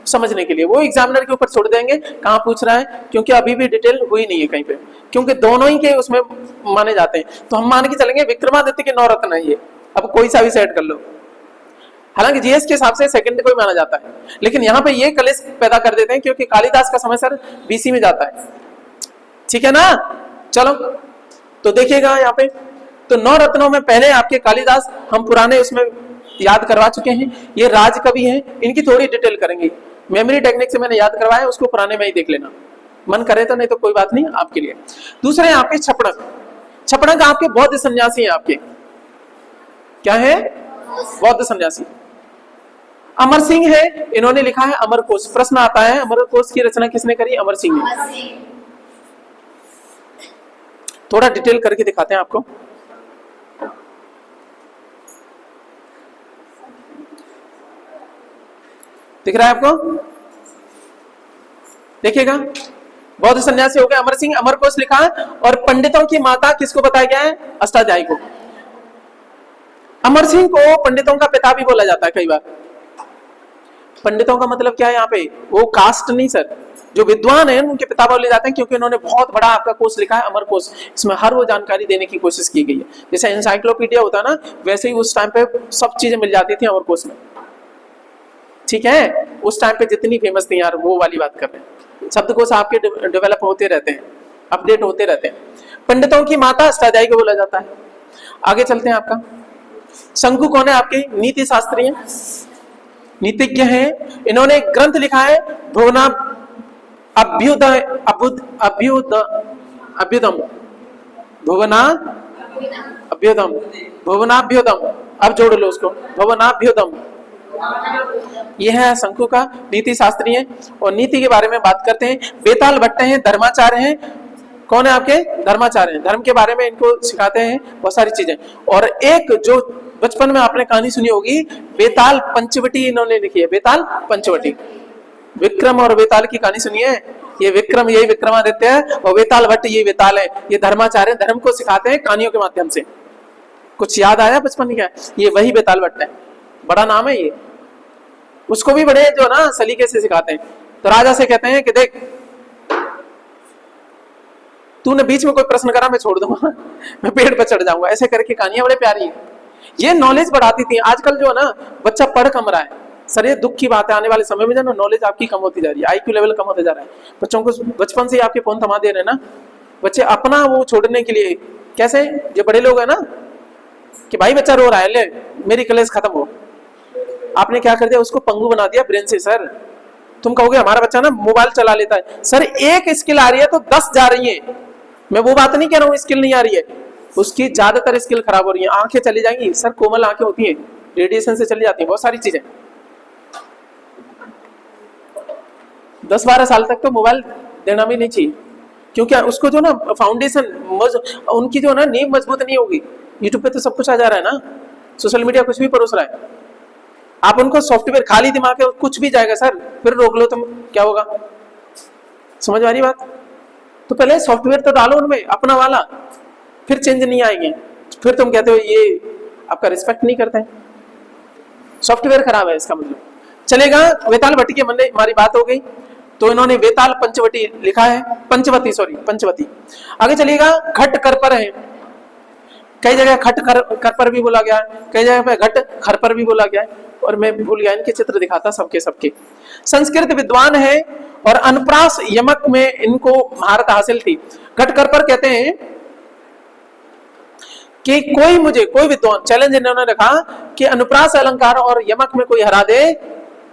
समझने के लिए। वो एग्जामिनर के ऊपर छोड़ देंगे कहाँ पूछ रहा है, क्योंकि अभी भी डिटेल हुई नहीं है कहीं पे, क्योंकि दोनों ही के उसमें माने जाते हैं। तो हम मान के चलेंगे विक्रमादित्य के 9 रत्न है ये, अब कोई सा भी सेट कर लो। हालांकि जीएस के हिसाब से सेकंड को ही माना जाता है, लेकिन यहाँ पे ये कलेश पैदा कर देते हैं क्योंकि कालिदास का समय सर बीसी में जाता है। ठीक है ना? चलो तो देखिएगा यहाँ पे, तो 9 रत्नों में पहले आपके कालिदास, हम पुराने उसमें याद करवा चुके हैं। ये राज कवि हैं, इनकी थोड़ी डिटेल करेंगे, मेमोरी टेक्निक से मैंने याद करवाया, उसको पुराने में ही देख लेना, मन करे तो, नहीं तो कोई बात नहीं आपके लिए। दूसरे आपके छपड़क, छपड़क आपके बौद्ध सन्यासी हैं। आपके क्या है? बौद्ध सन्यासी। अमर सिंह है, इन्होंने लिखा है अमर कोश। प्रश्न आता है अमर कोश की रचना किसने करी? अमर सिंह ने। थोड़ा डिटेल करके दिखाते हैं आपको। दिख रहा है आपको? देखिएगा, बौद्ध सन्यासी हो गए अमर सिंह, अमर कोश लिखा है। और पंडितों की माता किसको बताया गया है? अष्टाध्यायी को। अमर सिंह को पंडितों का पिता भी बोला जाता है कई बार। पंडितों का मतलब क्या है यहाँ पे? वो कास्ट नहीं सर, जो विद्वान है उनके पिता बोले जाते हैं, क्योंकि उन्होंने बहुत बड़ा आपका कोर्स लिखा है अमर कोश। इसमें हर वो जानकारी देने की कोशिश की गई है, जैसे एनसाइक्लोपीडिया होता है ना, वैसे ही उस टाइम पे सब चीजें मिल जाती थी अमर कोश में। ठीक है, उस टाइम पे जितनी फेमस थी यार, वो वाली बात कर रहे हैं। शब्दकोश आपके डेवलप होते रहते हैं, अपडेट होते रहते हैं। पंडितों की माता अष्टाध्यायी को बोला जाता है। आगे चलते हैं। आपका शंकु कौन है? आपके नीति शास्त्री हैं, नीतिज्ञ हैं। इन्होंने एक ग्रंथ लिखा है भुवना अभ्युदय अभ्युदम भुवना अभ्युदम भुवनाभ्युदम। अब जोड़ लो उसको, भुवनाभ्युदम। यह है शंकु का नीति शास्त्री है। और नीति के बारे में बात करते हैं। वेताल भट्ट हैं, धर्माचार्य हैं। कौन है आपके? धर्माचार्य हैं। धर्म के बारे में इनको सिखाते हैं बहुत सारी चीजें। और एक जो बचपन में आपने कहानी सुनी होगी, वेताल पंचवटी इन्होंने लिखी है। वेताल पंचवटी, विक्रम और वेताल की कहानी सुनी है। ये विक्रम यही विक्रमादित्य है और वेताल भट्ट ये वेताल है। ये धर्माचार्य धर्म को सिखाते हैं कहानियों के माध्यम से। कुछ याद आया बचपन का? ये वही वेताल भट्ट है, बड़ा नाम है ये। उसको भी बड़े जो ना सलीके से सिखाते हैं। तो राजा से कहते हैं कि देख, तूने बीच में कोई प्रश्न करा मैं छोड़ दूंगा, मैं पेड़ पर चढ़ जाऊंगा। ऐसे करके कहानियां बड़े प्यारी है। ये नॉलेज बढ़ाती थी। आजकल जो है ना बच्चा पढ़ कम रहा है सर, ये दुख की बात है। आने वाले समय में जो ना नॉलेज आपकी कम होती जा रही है, आईक्यू लेवल कम होता जा रहा है। बच्चों को बचपन से ही आपके फोन थमा दे रहे हैं ना बच्चे, अपना वो छोड़ने के लिए। कैसे? जो बड़े लोग हैं ना कि भाई बच्चा रो रहा है, ले मेरी क्लास खत्म हो। आपने क्या कर दिया? उसको पंगु बना दिया ब्रेन से। सर तुम कहोगे हमारा बच्चा ना मोबाइल चला लेता है। सर एक स्किल आ रही है तो 10 जा रही है। मैं वो बात नहीं कह रहा हूँ स्किल नहीं आ रही है, उसकी ज्यादातर स्किल खराब हो रही है। आंखें चली जाएंगी सर, कोमल आंखें होती हैं, रेडिएशन से चली जाती है बहुत सारी चीजें। 10-12 साल तक तो मोबाइल देना भी नहीं चाहिए, क्योंकि उसको जो ना फाउंडेशन उनकी जो ना नींव मजबूत नहीं होगी। यूट्यूब पे तो सब कुछ आ जा रहा है ना, सोशल मीडिया कुछ भी परोस रहा है। आप उनको सॉफ्टवेयर खाली दिमाग है कुछ भी जाएगा सर, फिर रोक लो तुम, क्या होगा? समझ आ रही बात? तो पहले सॉफ्टवेयर तो डालो उनमें अपना वाला, फिर चेंज नहीं आएंगे। फिर तुम कहते हो ये आपका रिस्पेक्ट नहीं करते हैं, सॉफ्टवेयर खराब है इसका मतलब। चलेगा। वेताल भट्ट की हमारी बात हो गई। तो इन्होंने वेताल पंचवटी लिखा है, पंचवती। आगे चलिएगा। घट करपर है, कई जगह खट करपर भी बोला गया है, कई जगह पे घट खरपर भी बोला गया है। और मैं भूल गया इनके चित्र दिखाता सबके। संस्कृत विद्वान है और अनुप्रास यमक में इनको महारत हासिल थी। घट करपर कहते हैं कि कोई विद्वान चैलेंज इन्होंने रखा कि अनुप्रास अलंकार और यमक में कोई हरा दे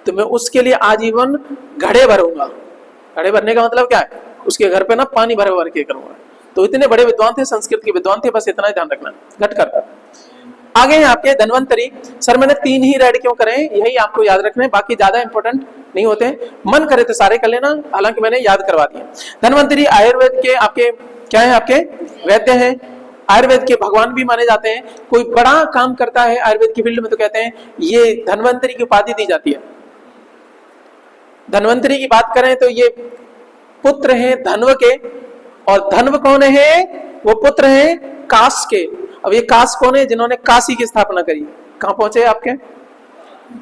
तो मैं उसके लिए आजीवन घड़े भरूंगा। घड़े भरने का मतलब क्या है? उसके घर पे ना पानी भर के करूंगा। तो इतने बड़े विद्वान थे, संस्कृत के विद्वान थे, बस इतना ही ध्यान रखना। घट कर आगे हैं आपके धन्वंतरी। सर मैंने 3 ही रेड क्यों करे, यही आपको याद रखना है, बाकी ज्यादा इंपॉर्टेंट नहीं होते। मन करे तो सारे कर लेना, हालांकि मैंने याद करवा दिया। धन्वंतरी आयुर्वेद के आपके क्या है? आपके वैद्य हैं। आयुर्वेद के भगवान भी माने जाते हैं। कोई बड़ा काम करता है आयुर्वेद की फील्ड में तो कहते हैं ये धन्वंतरी की उपाधि दी जाती है। धन्वंतरी की बात करें तो ये पुत्र हैं धन्व के, और धन्व कौन है? वो पुत्र हैं काश के। अब ये काश कौन है? जिन्होंने काशी की स्थापना करी। कहां पहुंचे आपके?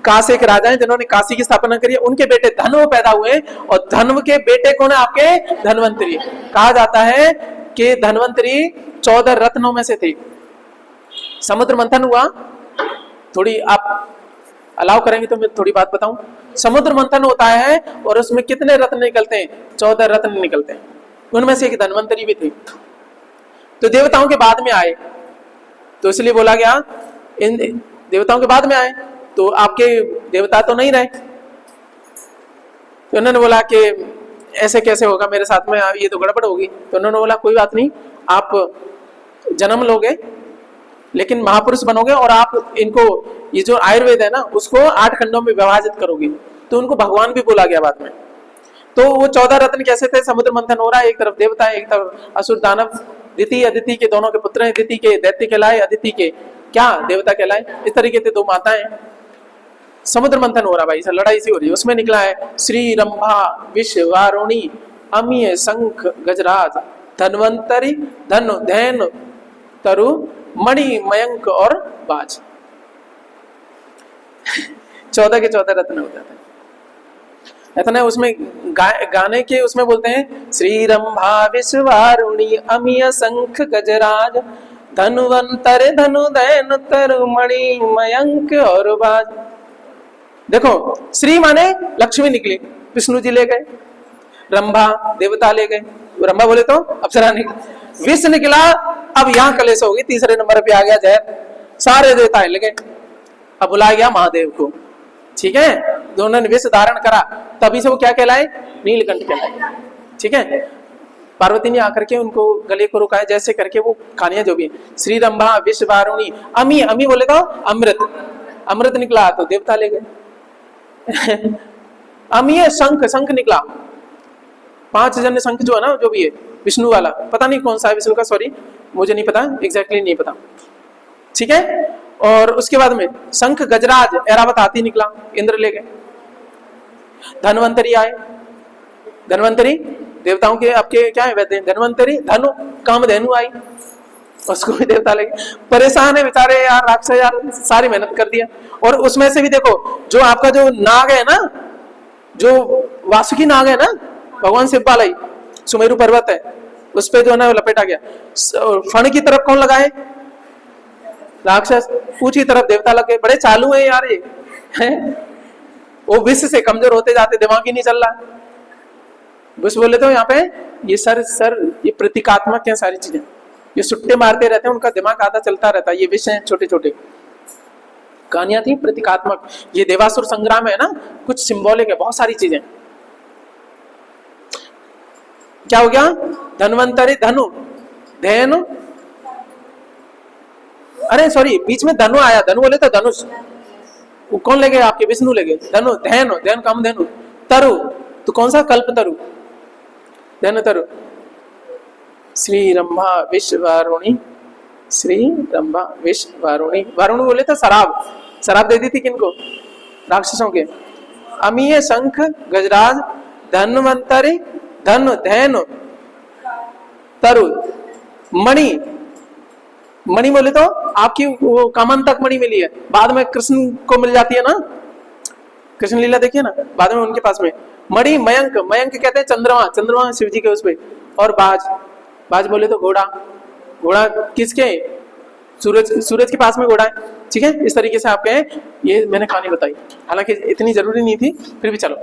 काश एक राजा है जिन्होंने काशी की स्थापना करी। उनके बेटे धन्व पैदा हुए और धन्व के बेटे कौन है आपके? धन्वंतरी। कहा जाता है कि धन्वंतरी 14 रत्नों में से थे। समुद्र मंथन हुआ, थोड़ी आप अलाउ करेंगे तो मैं थोड़ी बात बताऊं। समुद्र मंथन होता है और उसमें कितने रत्न निकलते हैं? 14 रत्न निकलते हैं। उनमें से एक धन्वंतरी भी थे। तो देवताओं के बाद में आए, तो इसलिए बोला गया इन देवताओं के बाद में आए तो आपके देवता तो नहीं रहे। तो उन्होंने बोला कि ऐसे कैसे होगा मेरे साथ में, ये तो गड़बड़ होगी। तो उन्होंने बोला कोई बात नहीं, आप जन्म लोगे लेकिन महापुरुष बनोगे और आप इनको ये जो आयुर्वेद है ना उसको 8 खंडों में विभाजित करोगे। तो उनको भगवान भी बोला गया बाद में। तो वो 14 रत्न कैसे थे? समुद्र मंथन हो रहा है, एक तरफ देवता है, एक तरफ असुर दानव। दिति अदिति के दोनों के पुत्र हैं। दिति के दैत्य कहलाए, अदिति के क्या देवता कहलाए। इस तरीके से 2 माताएं। समुद्र मंथन हो रहा भाई, लड़ाई सी हो रही है। उसमें निकला है श्री रंभा विश्वारुणी अमीय शंख गजराज धन्वंतरी धनु धैन तरु मणि मयंक और बाज। 14 के 14 रत्न हो जाते हैं। इतना उसमें गाने के उसमें बोलते हैं श्री रंभा विश्वारुणी अमीय शंख गजराज धनुवंतर धनु दैन तरु मणि मयंक और बाज। देखो श्री माने लक्ष्मी निकली, विष्णु जी ले गए। रंभा देवता ले गए, रंभा बोले तो अप्सरा निकली। विष निकला, अब यहाँ कलेश होगी। तीसरे नंबर पे आ गया जय, सारे देवता हिल गए। अब बुलाया गया महादेव को, ठीक है। दोनों ने विष धारण करा, तभी से वो क्या कहलाए? नीलकंठ कहलाए। ठीक है। पार्वती ने आकर के उनको गले को रोका है, जैसे करके वो कहानियां जो भी श्री रंभा विश्व वारुणी अमी, अमी बोले तो अमृत, अमृत निकला तो देवता ले गए। अमी है शंख, शंख निकला, 5 जन शंख जो है ना, जो भी है विष्णु वाला, पता नहीं कौन सा है विष्णु का, सॉरी मुझे नहीं पता, एग्जैक्टली नहीं पता, ठीक है। और उसके बाद में शंख गजराज ऐरावत हाथी निकला, इंद्र ले गए। धनवंतरी आए, धनवंतरी देवताओं के आपके क्या है वैसे, धनवंतरी धनु कामधेनु आई, उसको भी देवता ले गए। परेशान है बेचारे यार, राक्षस यार, सारी मेहनत कर दिया। और उसमें से भी देखो जो आपका जो नाग है ना, जो वासुकी नाग है ना, भगवान शिव वाला ही, सुमेरु पर्वत है उस पे जो है ना लपेटा गया। फण की तरफ कौन लगाए, राक्षस, पूछ की तरफ देवता लगे। बड़े चालू है यार ये, हैं? वो विष से कमजोर होते जाते, दिमाग ही नहीं चल रहा। बस बोले तो यहाँ पे ये सर ये प्रतीकात्मक है सारी चीजें, ये सुट्टे मारते रहते हैं, उनका दिमाग आधा चलता रहता है। ये विष है, छोटे छोटे कहानियां थी प्रतीकात्मक। ये देवासुर संग्राम है ना, कुछ सिंबॉलिक है, बहुत सारी चीजें। क्या हो गया, धनवंतरी धनु धेनु, अरे सॉरी बीच में धनु आया, धनु बोले तो धनुष, वो कौन ले गए आपके, विष्णु ले गए। धनु धेनु, धेनु काम धेनु, तरु तो कौन सा, कल्प तरु, धेनु तरु। श्री रंभा विश्व वारुणी, श्री रंभा विश्व वारुणी, वारुणी बोले तो शराब, शराब दे दी थी किनको, राक्षसों के। अमीय शंख गजराज धन्वंतरी धनु धेनु तरु मणि, मणि बोले तो आपकी वो कामंतक मणि मिली है, बाद में कृष्ण को मिल जाती है ना, कृष्ण लीला देखिए ना, बाद में उनके पास में मणि। मयंक, मयंक कहते हैं चंद्रमा, चंद्रमा शिव जी के उस पे। और बाज, बाज बोले तो घोड़ा, घोड़ा किसके, सूरज, सूरज के पास में घोड़ा है, ठीक है। इस तरीके से आपके ये मैंने कहानी बताई, हालांकि इतनी जरूरी नहीं थी, फिर भी चलो।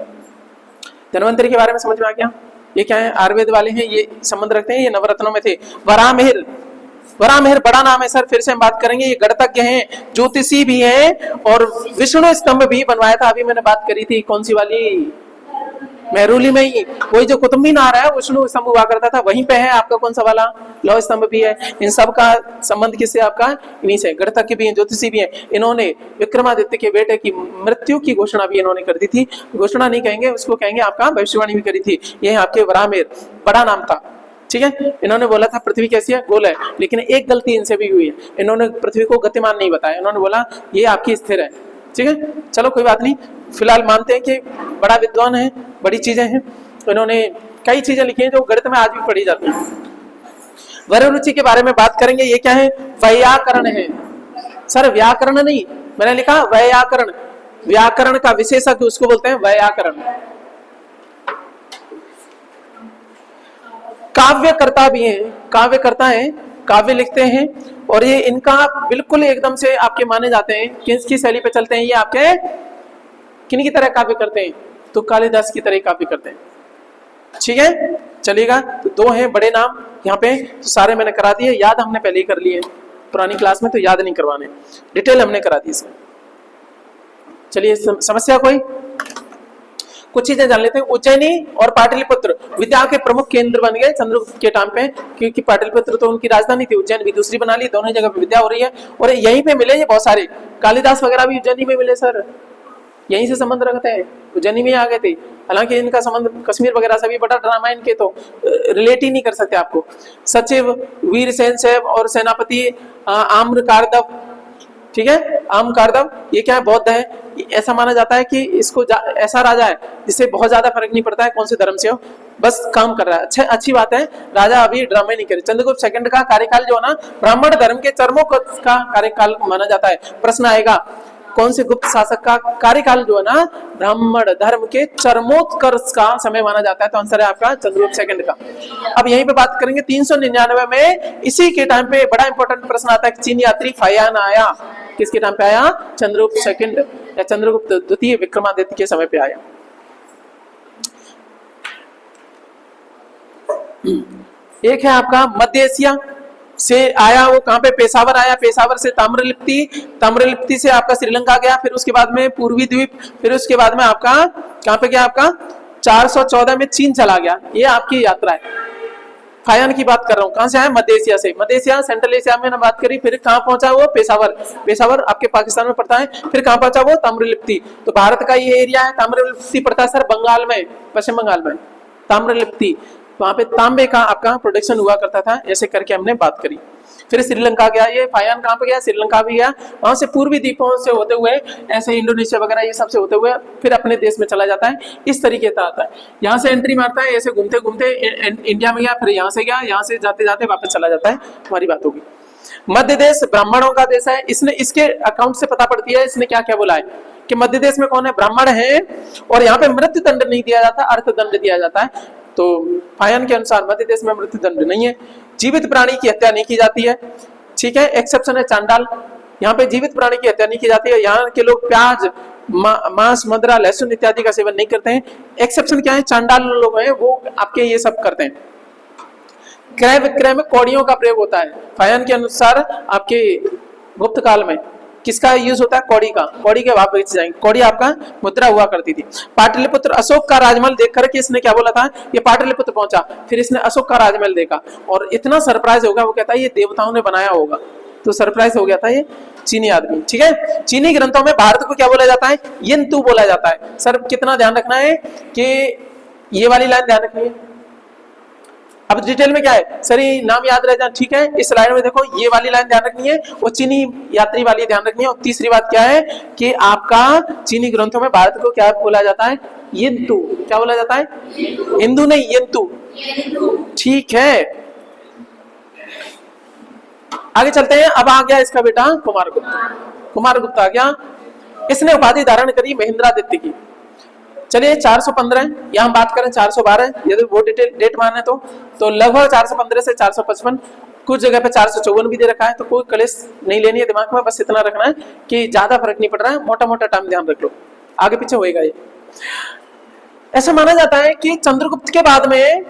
धनवंतरी के बारे में समझ में आ गया। ये क्या है, आयुर्वेद वाले हैं, ये संबंध रखते हैं, ये नवरत्नों में थे। वरामिहिर, वरामिहिर बड़ा नाम है सर, फिर से हम बात करेंगे। ये गणतज्ञ हैं, ज्योतिषी भी हैं, और विष्णु स्तंभ भी बनवाया था, अभी मैंने बात करी थी, कौन सी वाली, मेहरुली में ही, वही जो कुतुब मीनार है विष्णु स्तंभ हुआ करता था, वहीं पे है आपका कौन सा वाला, लौह स्तंभ भी है। इन सब का संबंध किससे, आपका इन्हीं से। गणतज्ञ भी हैं, ज्योतिषी भी हैं। इन्होंने विक्रमादित्य के बेटे की मृत्यु की घोषणा भी इन्होंने कर दी थी, घोषणा नहीं कहेंगे उसको, कहेंगे आपका भविष्यवाणी भी करी थी। ये आपके वरामिहिर, बड़ा नाम था, ठीक है। इन्होंने बोला था पृथ्वी कैसी है, गोल है, लेकिन एक गलती इनसे भी हुई है, इन्होंने पृथ्वी को गतिमान नहीं बताया, इन्होंने बोला ये आपकी स्थिर है, ठीक है। चलो कोई बात नहीं, फिलहाल मानते हैं कि बड़ा विद्वान है, बड़ी चीजें हैं, इन्होंने कई चीजें लिखी हैं जो गणित में आज भी पढ़ी जाती हैं। वररुचि के बारे में बात करेंगे। ये क्या है, वैयाकरण है सर, व्याकरण नहीं, मैंने लिखा वैयाकरण, व्याकरण का विशेषज्ञ उसको बोलते हैं वैयाकरण। काव्यकर्ता भी हैं, काव्यकर्ता हैं, काव्य लिखते हैं, और ये इनका बिल्कुल एकदम से आपके माने जाते हैं, किसकी शैली पे चलते हैं, ये आपके किन की तरह काव्य करते हैं, तो कालिदास की तरह काव्य करते हैं, ठीक है। चलिएगा, तो 2 हैं बड़े नाम यहाँ पे, तो सारे मैंने करा दिए, याद हमने पहले ही कर लिए पुरानी क्लास में, तो याद नहीं करवाने, डिटेल हमने करा दी इसमें। चलिए समस्या कोई, कुछ चीजें जान लेते हैं। उज्जैनी और पाटलिपुत्र विद्या के प्रमुख केंद्र बन गए चंद्रगुप्त के टाइम पे, क्योंकि पाटलिपुत्र तो उनकी राजधानी थी, उज्जैन भी दूसरी बना ली, दोनों जगह पे विद्या हो रही है, और यहीं पे मिले ये बहुत सारे, कालिदास वगैरह भी उज्जैनी में मिले सर, यहीं से संबंध रखते हैं, उज्जैनी में आ गए थे। हालांकि इनका संबंध कश्मीर वगैरह से भी बड़ा, रामायण के तो रिलेट ही नहीं कर सकते आपको। सचिव वीरसेन सेव और सेनापति आम्रकारदव, ठीक है, आम्रकारदव, ये क्या है, बौद्ध है। ऐसा माना जाता है कि इसको ऐसा राजा है जिससे बहुत ज्यादा फर्क नहीं पड़ता है कौन से धर्म से हो, बस काम कर रहा है। अच्छा, अच्छी बात है, राजा अभी ड्रामे नहीं करे। चंद्रगुप्त सेकंड का कार्यकाल जो है ना, ब्राह्मण धर्म के चरमोत्कर्ष का कार्यकाल माना जाता है। प्रश्न आएगा कौन से गुप्त शासक का कार्यकाल जो है ना, ब्राह्मण धर्म के चरमोत्कर्ष का समय माना जाता है, तो आंसर है आपका चंद्रगुप्त सेकंड का। अब यहीं पे बात करेंगे 399 में, इसी के टाइम पे बड़ा इंपॉर्टेंट प्रश्न आता है, चीन यात्री फायान आया, किसके टाइम पे आया, चंद्रगुप्त सेकंड या चंद्रगुप्त द्वितीय विक्रमादित्य के समय पे आया। एक है आपका मध्य एशिया से आया, वो कहां पे, पेशावर आया, पेशावर से ताम्रलिप्ति, ताम्रलिप्ति से आपका श्रीलंका गया, फिर उसके बाद में पूर्वी द्वीप, फिर उसके बाद में आपका कहां पे गया, आपका 414 में चीन चला गया। ये आपकी यात्रा है। फायान की बात कर रहा हूँ। कहां से आया? मध्य एशिया से। मध्य एशिया, सेंट्रल एशिया में बात करी। फिर कहां पहुंचा वो? पेशावर। पेशावर आपके पाकिस्तान में पड़ता है। फिर कहां पहुंचा वो? ताम्रलिप्ति। तो भारत का ये एरिया है। ताम्रलिप्ति पड़ता है सर बंगाल में, पश्चिम बंगाल में ताम्रलिप्ति। वहां पे तांबे का आपका प्रोडक्शन हुआ करता था। ऐसे करके हमने बात करी। फिर श्रीलंका गया। ये फायान कहां पे गया? श्रीलंका भी गया। वहां से पूर्वी द्वीपों से होते हुए ऐसे इंडोनेशिया वगैरह ये सब से होते हुए फिर अपने देश में चला जाता है। इस तरीके से आता है। यहाँ से एंट्री मारता है, ऐसे घूमते घूमते इंडिया में गया, फिर यहाँ से गया, यहाँ से जाते जाते वापस चला जाता है। हमारी बात होगी। मध्य देश ब्राह्मणों का देश है। इसने इसके अकाउंट से पता पड़ती है इसने क्या क्या बोला है कि मध्य देश में कौन है? ब्राह्मण है। और यहाँ पे मृत्यु दंड नहीं दिया जाता, अर्थदंड दिया जाता है। तो फायन के अनुसार मध्य देश में मृत्यु दंड नहीं है। जीवित प्राणी की हत्या नहीं की जाती है। ठीक है, एक्सेप्शन है चांडाल। यहाँ पे जीवित प्राणी की हत्या नहीं की जाती है। यहाँ के लोग प्याज, मांस, मदिरा, लहसुन इत्यादि का सेवन नहीं करते हैं। एक्सेप्शन क्या है? चांडाल लोग हैं, वो आपके ये सब करते हैं। क्रय विक्रय में कौड़ियों का प्रयोग होता है। फायन के अनुसार आपके गुप्त काल में किसका यूज होता है? कौड़ी का। कौड़ी के भाव बेचे जाएंगे। कौड़ी आपका मुद्रा हुआ करती थी। पाटलिपुत्र, अशोक का राजमहल देख करके इसने क्या बोला था? ये पाटलिपुत्र पहुंचा। फिर इसने अशोक का राजमहल देखा और इतना सरप्राइज होगा, वो कहता है ये देवताओं ने बनाया होगा। तो सरप्राइज हो गया था ये चीनी आदमी। ठीक है, चीनी ग्रंथों में भारत को क्या बोला जाता है? यिन्तु बोला जाता है। सर कितना ध्यान रखना है कि ये वाली लाइन ध्यान रखनी है। अब डिटेल में क्या है सर, ये नाम याद रह जाए। ठीक है, इस स्लाइड में देखो ये वाली लाइन ध्यान रखनी है, वो चीनी यात्री वाली ध्यान रखनी है। और तीसरी बात क्या है कि आपका चीनी ग्रंथों में भारत को क्या बोला जाता है? यिन्तु। क्या बोला जाता है? हिंदू नहीं, यिन्तु। ठीक है, आगे चलते हैं। अब आ गया इसका बेटा कुमारगुप्त। कुमारगुप्त आ गया। इसने उपाधि धारण करी महेंद्रादित्य की। चलिए 415, यहाँ बात करें 412, यदि वो डेट माने तो लगभग 415 से 455, कुछ जगह पे 454 भी दे रखा है। तो कोई कलेश नहीं लेनी है दिमाग में, बस इतना रखना है कि ज्यादा फर्क नहीं पड़ रहा है, मोटा मोटा टाइम ध्यान रख लो, आगे पीछे होएगा ये। ऐसा माना जाता है कि चंद्रगुप्त के बाद में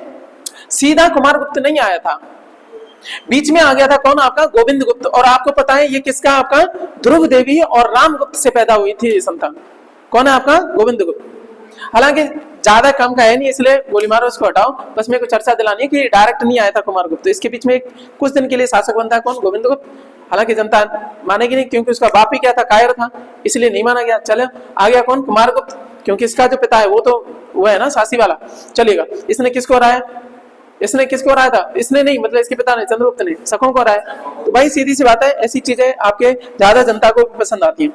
सीधा कुमारगुप्त नहीं आया था, बीच में आ गया था कौन? आपका गोविंद गुप्त। और आपको पता है ये किसका? आपका ध्रुव देवी और रामगुप्त से पैदा हुई थी ये संतान। कौन है आपका? गोविंद गुप्त। हालांकि ज्यादा काम का है नहीं, इसलिए गोली मारो उसको हटाओ। बस मेरे को चर्चा दिलानी है कि डायरेक्ट नहीं आया था कुमारगुप्त। तो इसके बीच में कुछ दिन के लिए शासक बनता है कौन? गोविंद गुप्त। हालांकि जनता मानेगी नहीं, क्योंकि उसका बाप ही क्या था? कायर था, इसलिए नहीं माना गया। चले आ गया कौन? कुमारगुप्त, क्योंकि इसका जो पिता है वो है ना शासी वाला। चलेगा। इसने किसको हराया? इसने किसको हराया था? इसने नहीं, मतलब इसके पिता ने, चंद्रगुप्त ने शकों को हराया। तो भाई सीधी सी बात है, ऐसी चीजें आपके ज्यादा जनता को पसंद आती हैं।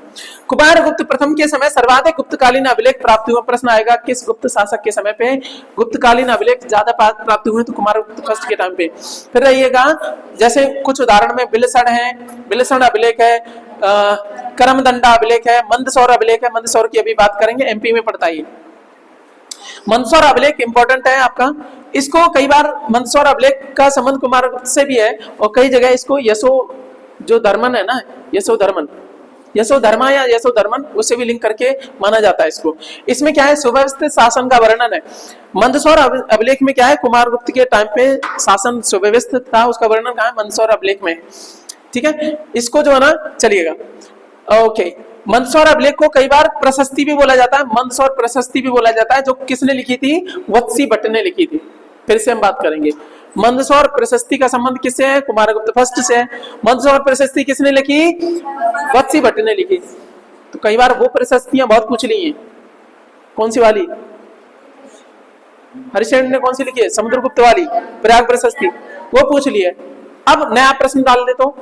कुमारगुप्त प्रथम के समय सर्वाधिक गुप्तकालीन अभिलेख प्राप्त हुआ। प्रश्न आएगा किस गुप्त शासक के समय पे गुप्तकालीन अभिलेख ज्यादा प्राप्त हुए? तो कुमारगुप्त फर्स्ट के टाइम पे। फिर रहिएगा, जैसे कुछ उदाहरण में बिलसण है, बिलसण अभिलेख है, करमदंडा अभिलेख है, मंदसौर अभिलेख है। मंदसौर की अभी बात करेंगे, एमपी में पड़ता है। मंदसौर अभिलेख इंपॉर्टेंट है आपका। इसको कई बार मंदसौर अभिलेख का संबंध कुमारगुप्त से भी है, और कई जगह इसको यशो जो धर्मन है ना, यशोधर्मन, यशोधर्मा या यशोधर्मन, उससे भी लिंक करके माना जाता है इसको। इसमें क्या है? सुव्यवस्थित शासन का वर्णन है। मंदसौर अभिलेख में क्या है? कुमारगुप्त के टाइम पे शासन सुव्यवस्थित था, उसका वर्णन कहाँ है? मंदसौर अभिलेख में। ठीक है, इसको जो है ना, चलिएगा ओके। मंदसौर अभिलेख को कई बार प्रशस्ति भी बोला जाता है, मंदसौर प्रशस्ति भी बोला जाता है, जो किसने लिखी थी? वत्सी भट्ट ने लिखी थी। फिर से हम बात करेंगे। मंदसौर प्रशस्ति का संबंध किससे है? कुमारगुप्त फर्स्ट से है। मंदसौर प्रशस्ति किसने लिखी? वत्सी भट्ट ने लिखी। तो कई बार वो प्रशस्तियां बहुत पूछ ली हैं। कौन सी वाली? हरिश्चंद्र ने कौन सी लिखी है? समुद्रगुप्त वाली प्रयाग प्रशस्ति, वो पूछ ली है। अब नया प्रश्न डाल दे तो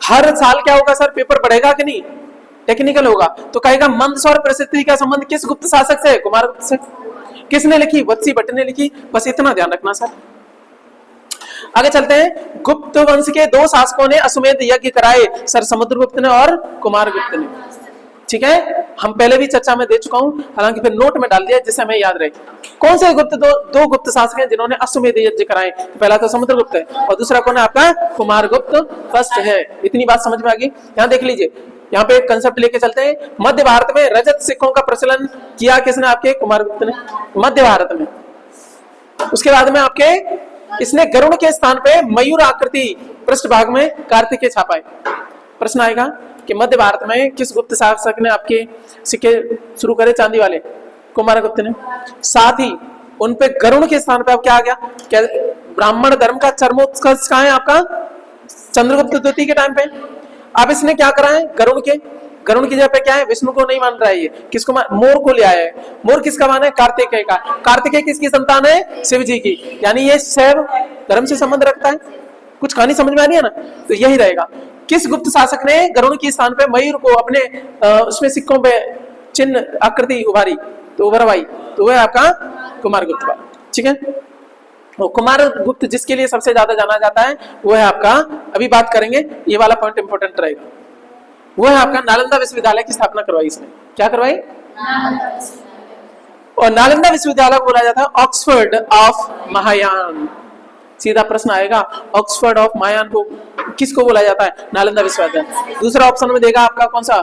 हर साल क्या होगा सर? पेपर पढ़ेगा कि नहीं? टेक्निकल होगा। तो कहेगा मंदसौर प्रशस्ति का संबंध किस गुप्त शासक से? कुमारगुप्त से। किसने लिखी? वत्सी भट्ट ने लिखी। बस इतना ध्यान रखना सर। आगे चलते हैं। गुप्त वंश के दो शासकों ने अश्वमेध यज्ञ कराए, सर समुद्रगुप्त ने और कुमारगुप्त ने। ठीक है, हम पहले भी चर्चा में दे चुका हूं, हालांकि फिर नोट में डाल दिया जिससे हमें याद रहे। कौन से दो गुप्त शासक हैं जिन्होंने अश्वमेध यज्ञ कराए? तो पहला तो समुद्रगुप्त है, और दूसरा कौन है आपका? कुमारगुप्त फर्स्ट है। इतनी बात समझ में आ गई। यहाँ देख लीजिए, यहाँ पे एक कंसेप्ट लेके चलते हैं। मध्य भारत में रजत सिक्कों का प्रचलन किया किसने? आपके कुमारगुप्त ने, मध्य भारत में। उसके बाद में आपके इसने गरुड़ के स्थान पे मयूर आकृति पृष्ठभाग में कार्तिकेय छापाए। प्रश्न आएगा कि मध्य भारत में किस गुप्त शासक ने आपके सिक्के शुरू करे चांदी वाले? कुमारगुप्त ने। साथ ही उन पे गरुड़ के स्थान पे अब क्या आ गया, क्या ब्राह्मण धर्म का चरमोत्कर्ष कहाँ है आपका, चंद्रगुप्त द्वितीय के टाइम पे। अब इसने क्या करा है, गरुड़ की जगह पे क्या है, विष्णु को नहीं मान रहा है, ये किसको मोर को ले आया है। मोर किसका मान है, कार्तिकेय का। कार्तिकेय किसकी संतान है, शिव जी की, यानी ये शैव धर्म से संबंध रखता है। कुछ कहानी समझ में आ रही है ना, तो यही रहेगा। किस गुप्त शासक ने गरुड़ के स्थान पे मयूर को अपने उसमें सिक्कों पे चिन्ह आकृति उभारी, तो उभरवाई, तो वह आपका कुमारगुप्त वाला, ठीक है। तो कुमारगुप्त जिसके लिए सबसे ज्यादा जाना जाता है वो है आपका, अभी बात करेंगे, ये वाला पॉइंट इंपॉर्टेंट रहेगा, वो है आपका नालंदा विश्वविद्यालय की स्थापना करवाई इसने। क्या करवाई, और नालंदा विश्वविद्यालय को बोला जाता है ऑक्सफोर्ड ऑफ महायान। सीधा प्रश्न आएगा, ऑक्सफोर्ड ऑफ महायान को किसको बोला जाता है, नालंदा विश्वविद्यालय। दूसरा ऑप्शन में देगा आपका कौन सा,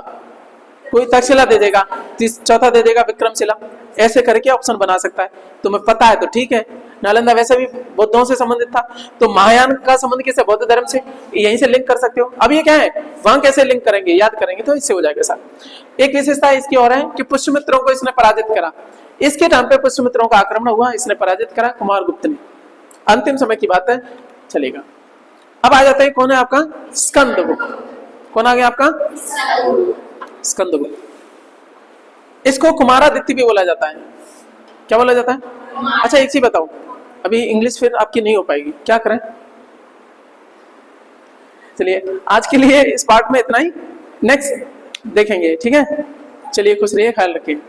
कोई तक्षशिला दे देगा, चौथा दे देगा विक्रमशिला, ऐसे करके ऑप्शन बना सकता है। तुम्हें पता है तो ठीक है, नालंदा वैसे भी बौद्धों से संबंधित था, तो महायान का संबंध किससे, बौद्ध धर्म से, यहीं से लिंक कर सकते हो। अब ये क्या है, वहां कैसे लिंक करेंगे, याद करेंगे तो इससे हो जाएगा साथ। एक विशेषता इसकी और है कि पुष्यमित्रों को इसने पराजित करा, इसके टाइम पे पुष्यमित्रों का आक्रमण हुआ, इसने पराजित करा कुमारगुप्त ने। अंतिम समय की बात है, चलेगा। अब आ जाते हैं, कौन है आपका, स्कंदगुप्त। कौन आ गया आपका, स्कंदगुप्त। इसको कुमारादित्य भी बोला जाता है। क्या बोला जाता है, अच्छा एक चीज बताओ, अभी इंग्लिश फिर आपकी नहीं हो पाएगी, क्या करें। चलिए आज के लिए इस पार्ट में इतना ही, नेक्स्ट देखेंगे, ठीक है। चलिए खुश रहिए, ख्याल रखिए।